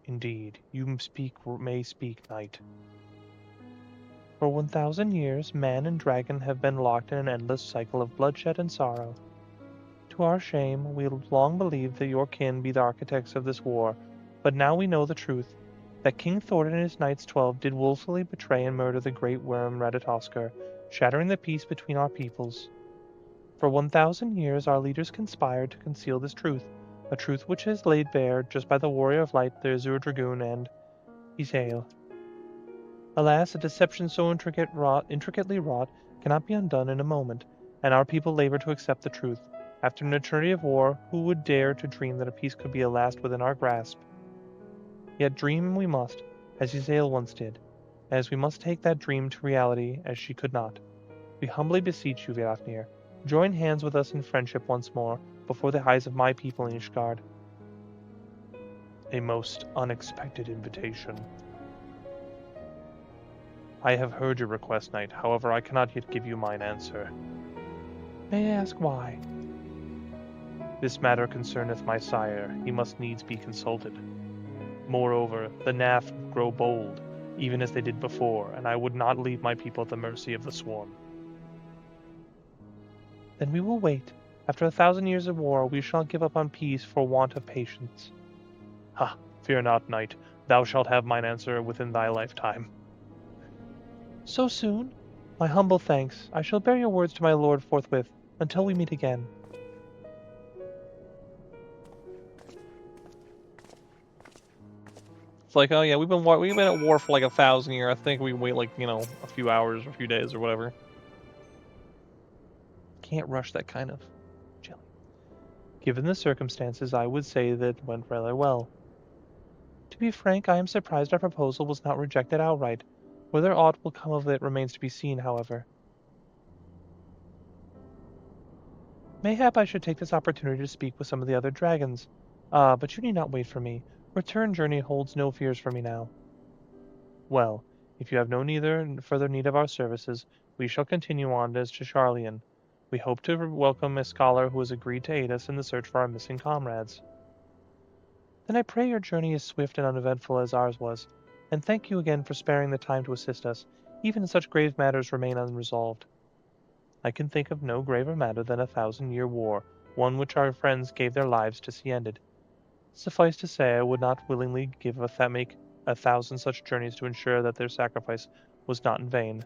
Indeed, you may speak, knight. For 1,000 years, man and dragon have been locked in an endless cycle of bloodshed and sorrow. To our shame, we long believed that your kin be the architects of this war, but now we know the truth, that King Thordan and his Knights 12 did willfully betray and murder the great worm Ratatoskr, shattering the peace between our peoples. For 1,000 years, our leaders conspired to conceal this truth, a truth which is laid bare just by the warrior of light, the Azure Dragoon, and Eorzea. Alas, a deception so intricately wrought cannot be undone in a moment, and our people labor to accept the truth. After an eternity of war, who would dare to dream that a peace could be at last within our grasp? Yet dream we must, as Eorzea once did, as we must take that dream to reality as she could not. We humbly beseech you, Vidofnir, join hands with us in friendship once more, before the eyes of my people in Ishgard. A most unexpected invitation. I have heard your request, knight. However, I cannot yet give you mine answer. May I ask why? This matter concerneth my sire. He must needs be consulted. Moreover, the Naf grow bold, even as they did before, and I would not leave my people at the mercy of the swarm. Then we will wait. After 1,000 years of war, we shall give up on peace for want of patience. Ha! Fear not, knight. Thou shalt have mine answer within thy lifetime. So soon? My humble thanks. I shall bear your words to my lord forthwith, until we meet again. It's like, oh yeah, we've been at war for like 1,000 years. I think we wait like, a few hours or a few days or whatever. Can't rush that kind of chilling. Given the circumstances, I would say that it went rather well. To be frank, I am surprised our proposal was not rejected outright. Whether aught will come of it remains to be seen, however. Mayhap I should take this opportunity to speak with some of the other dragons. But you need not wait for me. Return journey holds no fears for me now. Well, if you have no further need of our services, we shall continue on as to Sharlayan. We hope to welcome a scholar who has agreed to aid us in the search for our missing comrades. Then I pray your journey is swift and uneventful as ours was, and thank you again for sparing the time to assist us, even as such grave matters remain unresolved. I can think of no graver matter than a 1,000-year war, one which our friends gave their lives to see ended. Suffice to say, I would not willingly make 1,000 such journeys to ensure that their sacrifice was not in vain.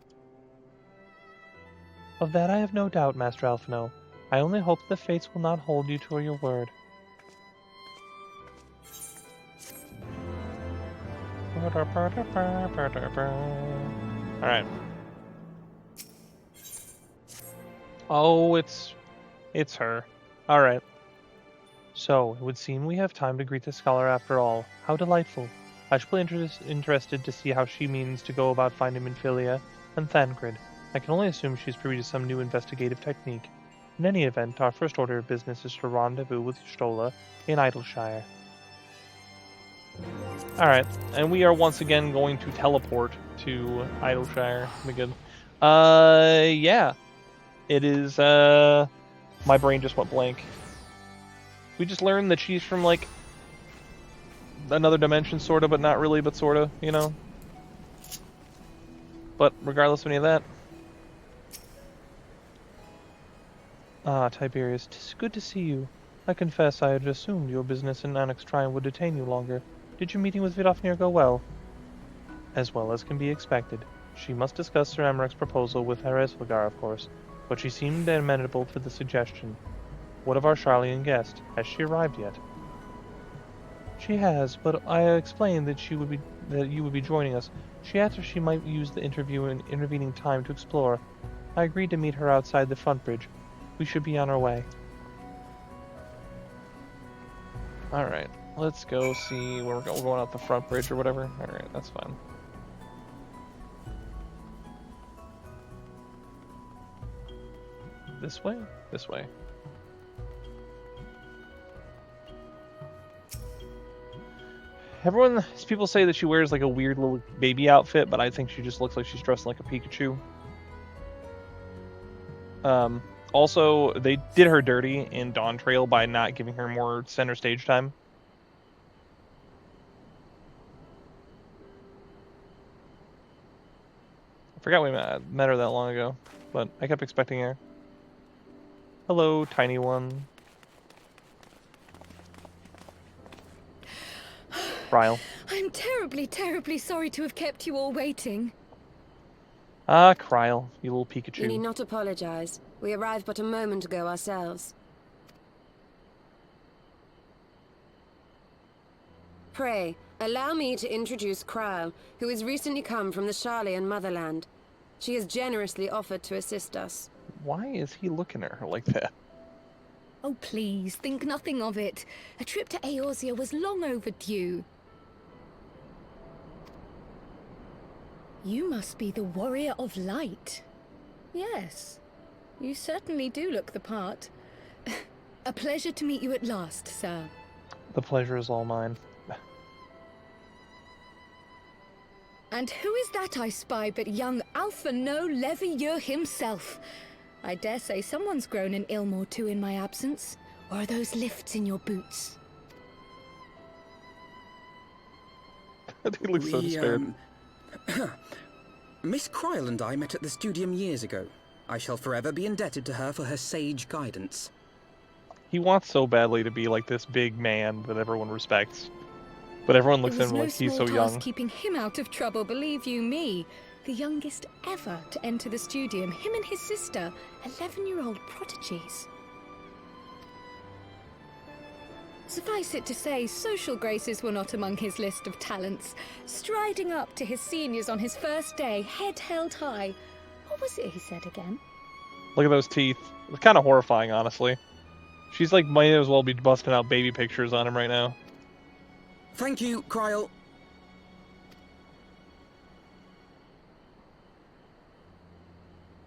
Of that I have no doubt, Master Alphino. I only hope the fates will not hold you to your word. Alright. Oh, it's her. Alright. So, it would seem we have time to greet the scholar after all. How delightful. I shall be interested to see how she means to go about finding Minfilia and Thancred. I can only assume she's privy to some new investigative technique. In any event, our first order of business is to rendezvous with Stola in Idleshire. Alright, and we are once again going to teleport to Idleshire. Good. Yeah. It is, my brain just went blank. We just learned that she's from, like, another dimension, sorta, but not really, but sorta, But regardless of any of that. Ah, Tiberius, 'tis good to see you. I confess I had assumed your business in Annex Trine would detain you longer. Did your meeting with Vidofnir go well? As well as can be expected. She must discuss Sir Amaric's proposal with Heavensward, of course, but she seemed amenable to the suggestion. What of our Sharlayan guest? Has she arrived yet? She has, but I explained that you would be joining us. She asked if she might use the interview and intervening time to explore. I agreed to meet her outside the front bridge. We should be on our way. Alright. Let's go see where we're going out the front bridge or whatever. Alright, that's fine. This way? This way. People say that she wears like a weird little baby outfit, but I think she just looks like she's dressed like a Pikachu. Also, they did her dirty in Dawn Trail by not giving her more center stage time. I forgot we met her that long ago, but I kept expecting her. Hello, tiny one. Ryle. I'm terribly, terribly sorry to have kept you all waiting. Ah, Kryle, you little Pikachu. You need not apologize. We arrived but a moment ago ourselves. Pray, allow me to introduce Kryle, who has recently come from the Sharlayan motherland. She has generously offered to assist us. Why is he looking at her like that? Oh, please, think nothing of it. A trip to Eorzea was long overdue. You must be the Warrior of Light. Yes, you certainly do look the part. A pleasure to meet you at last, sir. The pleasure is all mine. And who is that I spy but young Alpha No Levieux himself? I dare say someone's grown an ilm or two in my absence. Or are those lifts in your boots? He looks so scared. Miss Kryle and I met at the Studium years ago. I shall forever be indebted to her for her sage guidance. He wants so badly to be like this big man that everyone respects. But everyone looks at him like he's so young. Keeping him out of trouble, believe you me. The youngest ever to enter the Studium, him and his sister, 11-year-old prodigies. Suffice it to say, social graces were not among his list of talents. Striding up to his seniors on his first day, head held high. What was it he said again? Look at those teeth. It's kind of horrifying, honestly. She's like, might as well be busting out baby pictures on him right now. Thank you, Kryle.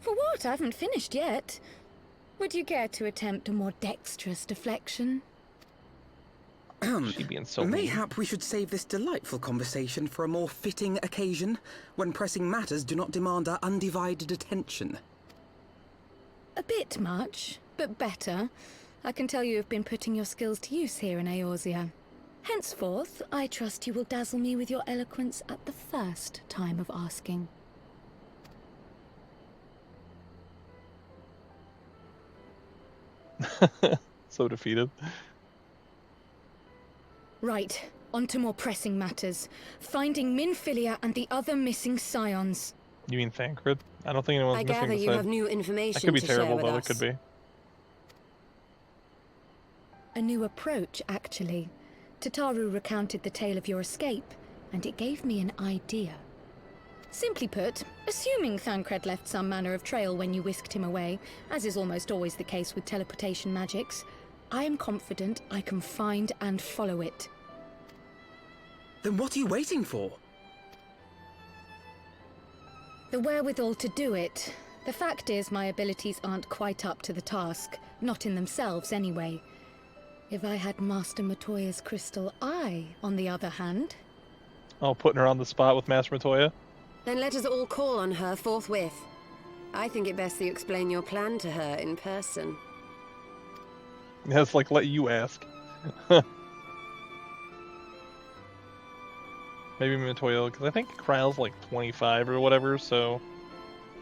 For what? I haven't finished yet. Would you care to attempt a more dexterous deflection? She being so mayhap we should save this delightful conversation for a more fitting occasion, when pressing matters do not demand our undivided attention. A bit much, but better. I can tell you have been putting your skills to use here in Eorzea. Henceforth, I trust you will dazzle me with your eloquence at the first time of asking. So defeated. Right, on to more pressing matters. Finding Minfilia and the other missing scions. You mean Thancred? I don't think anyone's missing. I gather you have new information that could be to terrible, share with though. us. It could be. A new approach, actually. Tataru recounted the tale of your escape, and it gave me an idea. Simply put, assuming Thancred left some manner of trail when you whisked him away, as is almost always the case with teleportation magics, I am confident I can find and follow it. Then what are you waiting for? The wherewithal to do it. The fact is, my abilities aren't quite up to the task. Not in themselves, anyway. If I had Master Matoya's crystal eye, on the other hand... Oh, putting her on the spot with Master Matoya? Then let us all call on her forthwith. I think it best that you explain your plan to her in person. Yeah, it's like, let you ask. Maybe Matoya, because I think Kryle's like 25 or whatever, so...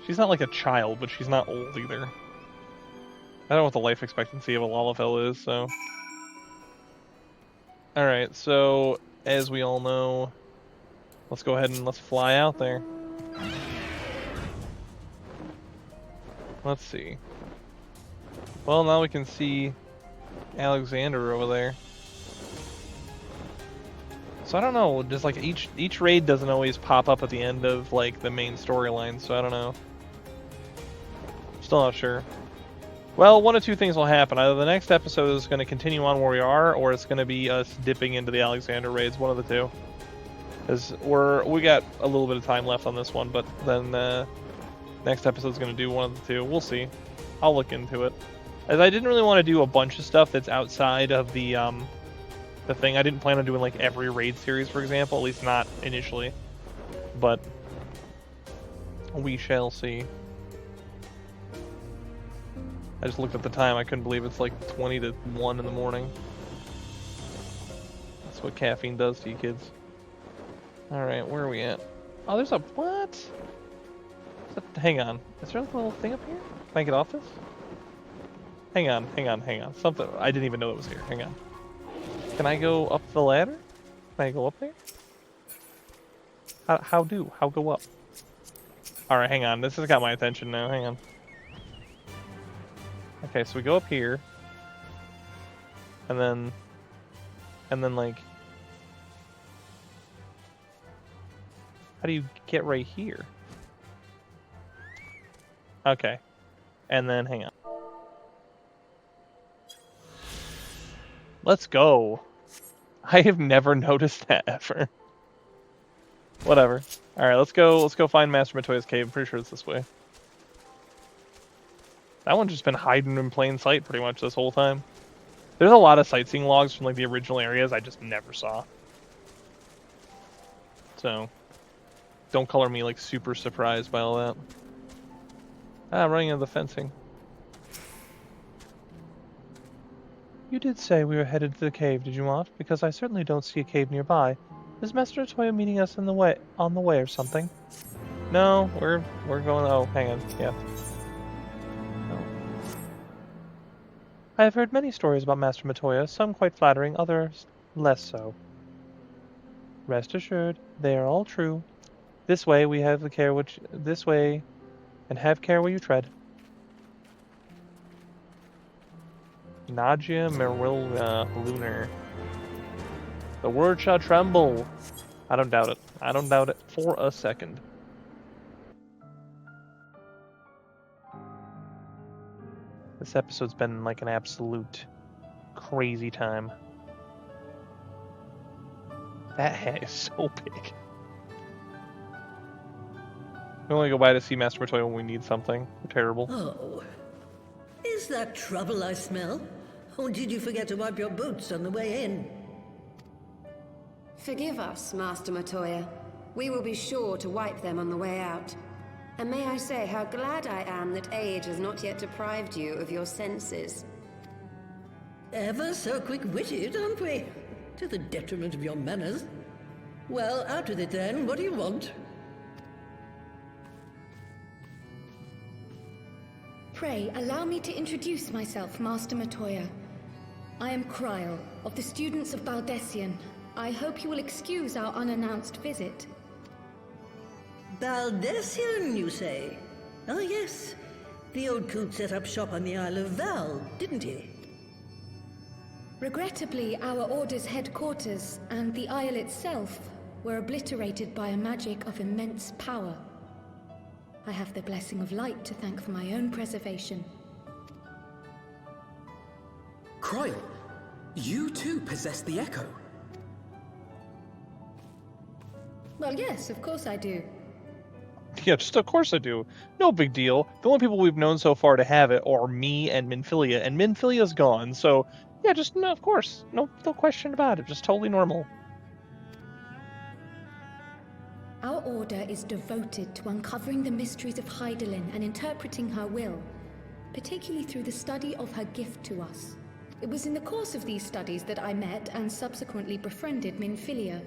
She's not like a child, but she's not old either. I don't know what the life expectancy of a Lalafell is, so... Alright, so, as we all know, let's go ahead and let's fly out there. Let's see. Well, now we can see Alexander over there. So I don't know, just like each raid doesn't always pop up at the end of like the main storyline, so I don't know. Still not sure. Well, one of two things will happen. Either the next episode is going to continue on where we are, or it's going to be us dipping into the Alexander raids. One of the two. Because we got a little bit of time left on this one, but then next episode's going to do one of the two. We'll see. I'll look into it. As I didn't really want to do a bunch of stuff that's outside of the thing. I didn't plan on doing like every raid series, for example. At least not initially. But we shall see. I just looked at the time. I couldn't believe it's like 20 to 1 in the morning. That's what caffeine does to you kids. Alright, where are we at? Oh, there's a... What? Hang on. Is there a little thing up here? Can I get off this? Hang on. Something... I didn't even know it was here. Hang on. Can I go up the ladder? Can I go up there? How go up? Alright, hang on. This has got my attention now. Hang on. Okay, so we go up here. And then like... How do you get right here? Okay. And then, hang on. Let's go. I have never noticed that ever. Whatever. Alright, let's go find Master Matoya's cave. I'm pretty sure it's this way. That one's just been hiding in plain sight pretty much this whole time. There's a lot of sightseeing logs from like the original areas I just never saw. So, don't color me like super surprised by all that. Running into the fencing. You did say we were headed to the cave, did you not? Because I certainly don't see a cave nearby. Is Master Matoya meeting us on the way or something? No, we're going. Oh, hang on. Yeah. No. I have heard many stories about Master Matoya, some quite flattering, others less so. Rest assured, they are all true. This way we have the care which this way, and have care where you tread. Nadia Merilla Lunar. The word shall tremble. I don't doubt it. I don't doubt it for a second. This episode's been like an absolute crazy time. That hat is so big. We only go by to see Master Matoya when we need something. We're terrible. Oh. Is that trouble I smell? Or did you forget to wipe your boots on the way in? Forgive us, Master Matoya. We will be sure to wipe them on the way out. And may I say how glad I am that age has not yet deprived you of your senses. Ever so quick-witted, aren't we? To the detriment of your manners. Well, out with it then. What do you want? Pray, allow me to introduce myself, Master Matoya. I am Kryl, of the students of Baldessian. I hope you will excuse our unannounced visit. Baldessian, you say? Oh, yes. The old coot set up shop on the Isle of Val, didn't he? Regrettably, our order's headquarters and the isle itself were obliterated by a magic of immense power. I have the blessing of light to thank for my own preservation. Kryl, you too possess the Echo. Well, yes, of course I do. Yeah, just of course I do. No big deal. The only people we've known so far to have it are me and Minfilia, and Minfilia's gone, so yeah, just no, of course. No question about it. Just totally normal. Our order is devoted to uncovering the mysteries of Hydaelyn and interpreting her will, particularly through the study of her gift to us. It was in the course of these studies that I met and subsequently befriended Minfilia.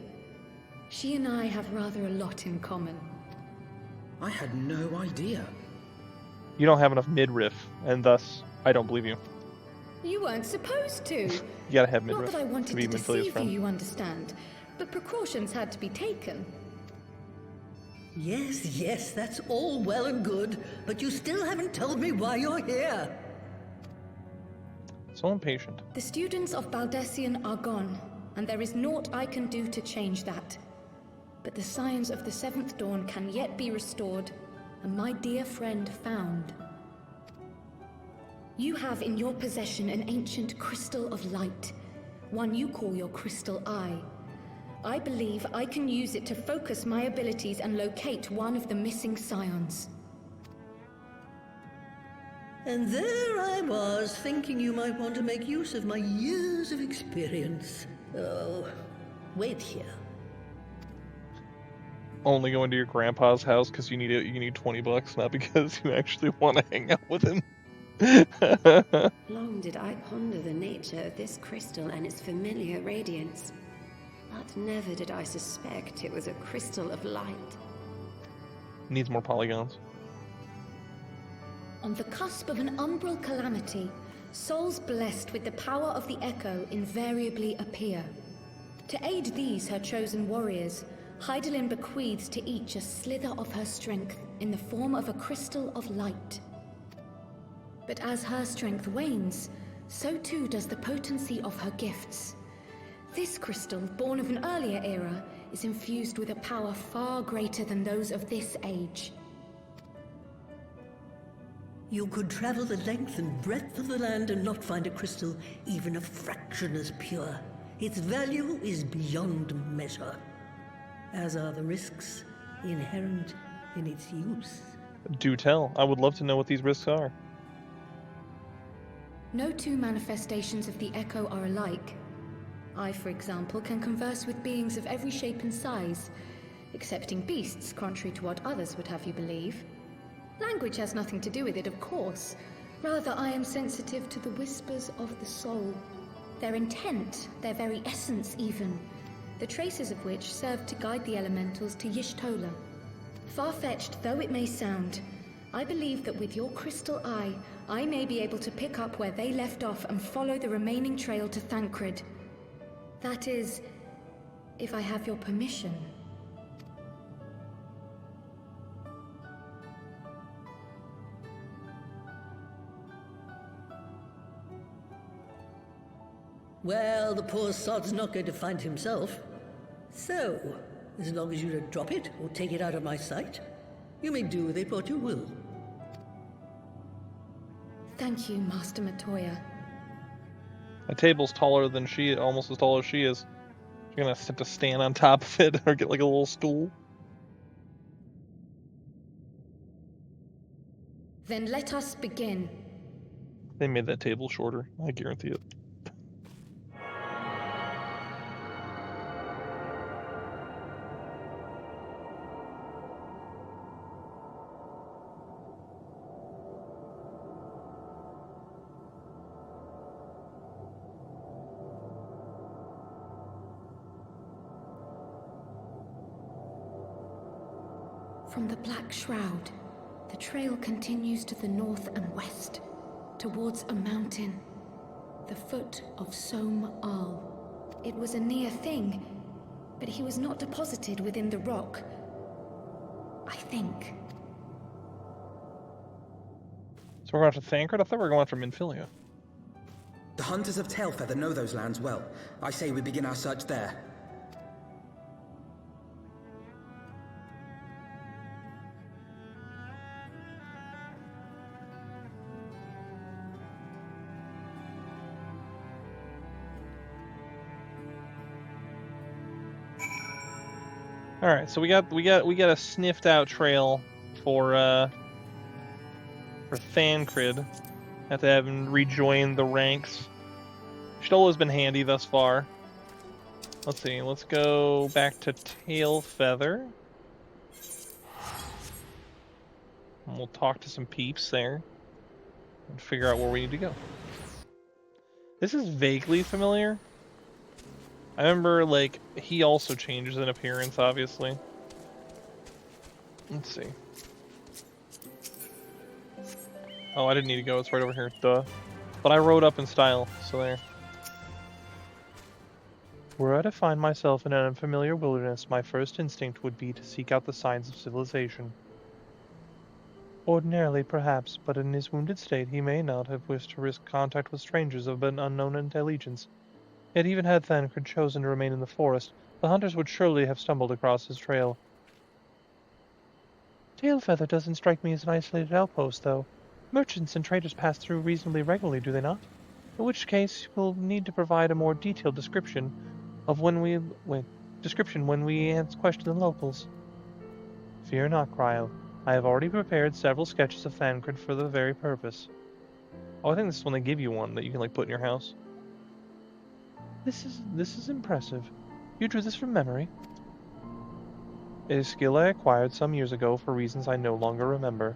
She and I have rather a lot in common. I had no idea. You don't have enough midriff, and thus, I don't believe you. You weren't supposed to. You gotta have midriff. Not that I to wanted be to Minfilia's deceive friend. you, understand, but precautions had to be taken. Yes, that's all well and good, but you still haven't told me why you're here. So impatient. The students of Baldessian are gone, and there is naught I can do to change that. But the science of the Seventh Dawn can yet be restored, and my dear friend found. You have in your possession an ancient crystal of light, one you call your crystal eye. I believe I can use it to focus my abilities and locate one of the missing scions. And there I was, thinking you might want to make use of my years of experience. Oh, wait here. Only going to your grandpa's house because you need $20, not because you actually want to hang out with him. Long did I ponder the nature of this crystal and its familiar radiance, but never did I suspect it was a crystal of light. Needs more polygons. On the cusp of an umbral calamity, souls blessed with the power of the Echo invariably appear. To aid these, her chosen warriors, Hydaelyn bequeaths to each a slither of her strength in the form of a crystal of light. But as her strength wanes, so too does the potency of her gifts. This crystal, born of an earlier era, is infused with a power far greater than those of this age. You could travel the length and breadth of the land and not find a crystal even a fraction as pure. Its value is beyond measure, as are the risks inherent in its use. Do tell. I would love to know what these risks are. No two manifestations of the Echo are alike. I, for example, can converse with beings of every shape and size, excepting beasts, contrary to what others would have you believe. Language has nothing to do with it, of course. Rather, I am sensitive to the whispers of the soul. Their intent, their very essence even, the traces of which serve to guide the elementals to Y'shtola. Far-fetched though it may sound, I believe that with your crystal eye, I may be able to pick up where they left off and follow the remaining trail to Thancred. That is, if I have your permission. Well, the poor sod's not going to find himself. So, as long as you don't drop it or take it out of my sight, you may do with it what you will. Thank you, Master Matoya. My table's taller than she, almost as tall as she is. You're gonna have to stand on top of it or get like a little stool. Then let us begin. They made that table shorter, I guarantee it. From the Black Shroud, the trail continues to the north and west, towards a mountain, the foot of Som Al. It was a near thing, but he was not deposited within the rock. I think. So we're going to Thancred? I thought we were going after Minfilia. The hunters of Tailfeather know those lands well. I say we begin our search there. All right, so we got a sniffed out trail for Thancred. Have to have him rejoin the ranks. Y'shtola's been handy thus far. Let's see. Let's go back to Tailfeather. And we'll talk to some peeps there and figure out where we need to go. This is vaguely familiar. I remember, like, he also changes in appearance, obviously. Let's see. Oh, I didn't need to go. It's right over here. Duh. But I rode up in style, so there. Were I to find myself in an unfamiliar wilderness, my first instinct would be to seek out the signs of civilization. Ordinarily, perhaps, but in his wounded state, he may not have wished to risk contact with strangers of an unknown intelligence. Yet even had Thancred chosen to remain in the forest, the hunters would surely have stumbled across his trail. Tailfeather doesn't strike me as an isolated outpost, though. Merchants and traders pass through reasonably regularly, do they not? In which case, we'll need to provide a more detailed description of when we question the locals. Fear not, Cryle. I have already prepared several sketches of Thancred for the very purpose. Oh, I think this is when they give you one that you can put in your house. This is impressive. You drew this from memory. It is a skill I acquired some years ago for reasons I no longer remember.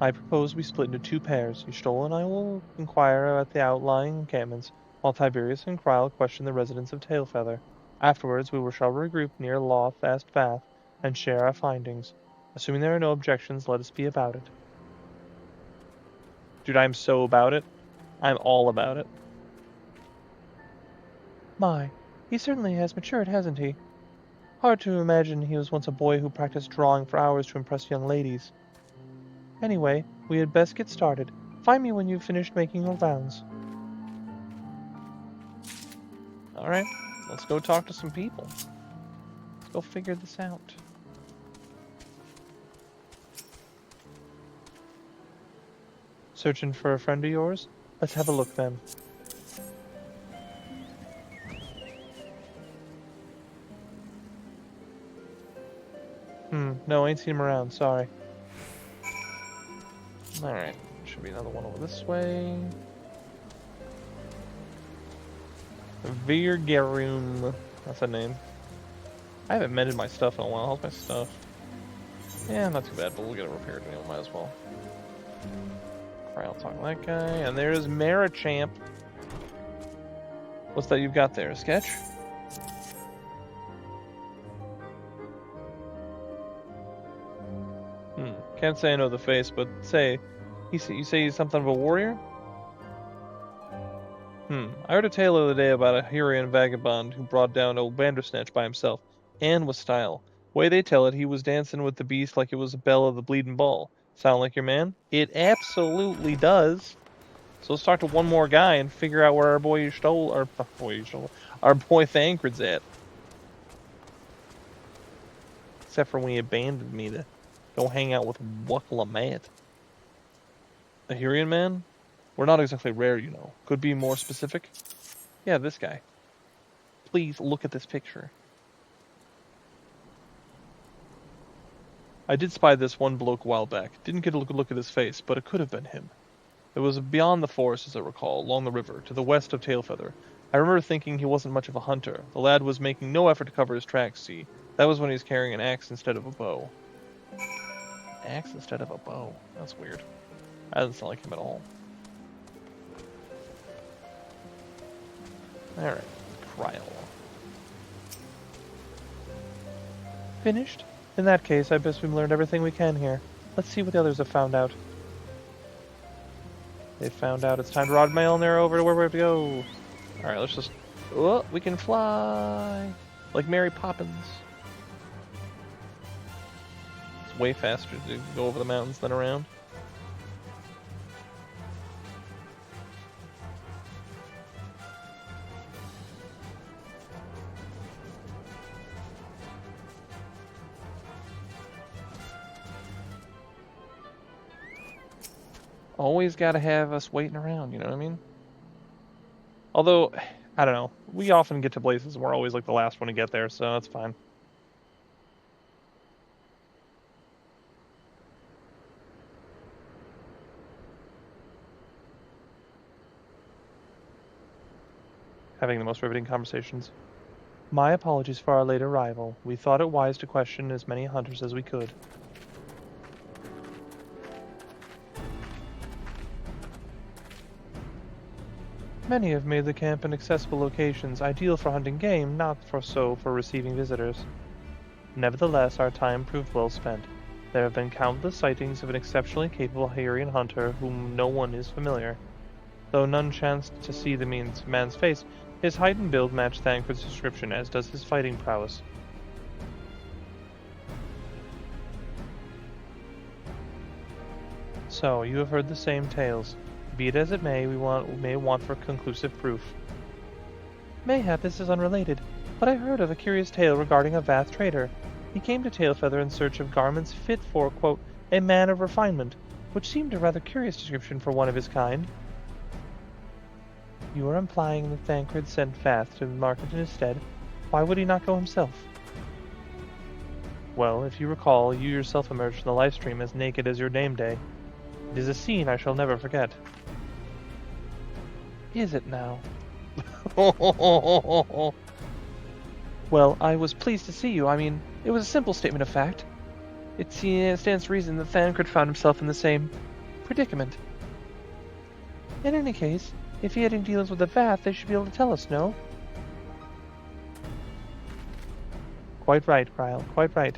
I propose we split into 2 pairs. Ystol and I will inquire at the outlying encampments, while Tiberius and Cryle question the residents of Tailfeather. Afterwards, we shall regroup near Lothfast Bath and share our findings. Assuming there are no objections, let us be about it. Dude, I'm so about it. I'm all about it. My, he certainly has matured, hasn't he? Hard to imagine he was once a boy who practiced drawing for hours to impress young ladies. Anyway, we had best get started. Find me when you've finished making your rounds. Alright, let's go talk to some people. Let's go figure this out. Searching for a friend of yours? Let's have a look then. No, ain't seen him around, sorry. Alright, should be another one over this way. Virgarum. That's a name. I haven't mended my stuff in a while. How's my stuff? Yeah, not too bad, but we'll get it repaired anyway, might as well. Alright, I'll talk to that guy. And there's Marichamp. What's that you've got there? A sketch? Can't say I know the face, but say, you say he's something of a warrior? I heard a tale the other day about a Hurrian vagabond who brought down old Bandersnatch by himself, and with style. Way they tell it, he was dancing with the beast like it was a bell of the bleeding ball. Sound like your man? It absolutely does. So let's talk to one more guy and figure out where our boy Thancred's at. Except for when he abandoned me to go hang out with Wucklamat. A Hurrian man? We're not exactly rare, you know. Could be more specific. Yeah, this guy. Please look at this picture. I did spy this one bloke a while back. Didn't get a good look at his face, but it could have been him. It was beyond the forest, as I recall, along the river, to the west of Tailfeather. I remember thinking he wasn't much of a hunter. The lad was making no effort to cover his tracks, see. That was when he was carrying an axe instead of a bow. Axe instead of a bow. That's weird. That doesn't sound like him at all. Alright, Cryle. Finished? In that case, I guess we've learned everything we can here. Let's see what the others have found out. They found out it's time to ride my Elnir over to where we have to go. Alright, let's just... Oh, we can fly! Like Mary Poppins. It's way faster to go over the mountains than around. Always gotta have us waiting around, you know what I mean? Although, I don't know. We often get to places and we're always like the last one to get there, so that's fine. Having the most riveting conversations. My apologies for our late arrival. We thought it wise to question as many hunters as we could. Many have made the camp in accessible locations, ideal for hunting game, not for receiving visitors. Nevertheless, our time proved well spent. There have been countless sightings of an exceptionally capable Hurrian hunter whom no one is familiar. Though none chanced to see the man's face, his height and build match Thancred's description, as does his fighting prowess. So, you have heard the same tales. Be it as it may, we may want for conclusive proof. Mayhap this is unrelated, but I heard of a curious tale regarding a vast trader. He came to Tailfeather in search of garments fit for, quote, a man of refinement, which seemed a rather curious description for one of his kind. You are implying that Thancred sent Vath to the market in his stead. Why would he not go himself? Well, if you recall, you yourself emerged from the live stream as naked as your name day. It is a scene I shall never forget. Is it now? Well, I was pleased to see you. I mean, it was a simple statement of fact. It stands to reason that Thancred found himself in the same predicament. In any case, if he had any dealings with the Vath, they should be able to tell us, no? Quite right, Ryle. Quite right.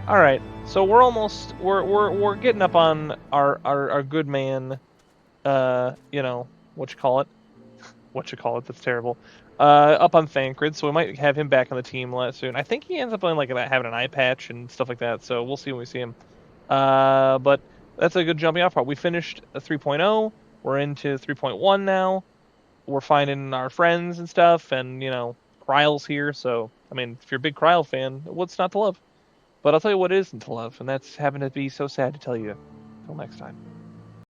All right, so we're almost we're getting up on our good man. You know what you call it? What you call it? That's terrible. Up on Thancred, so we might have him back on the team soon. I think he ends up having an eye patch and stuff like that. So we'll see when we see him. But that's a good jumping off point. We finished 3.0. We're into 3.1 now. We're finding our friends and stuff, and you know, Kryle's here. So I mean, if you're a big Kryle fan, what's not to love? But I'll tell you what isn't to love, and that's having to be so sad to tell you. Till next time.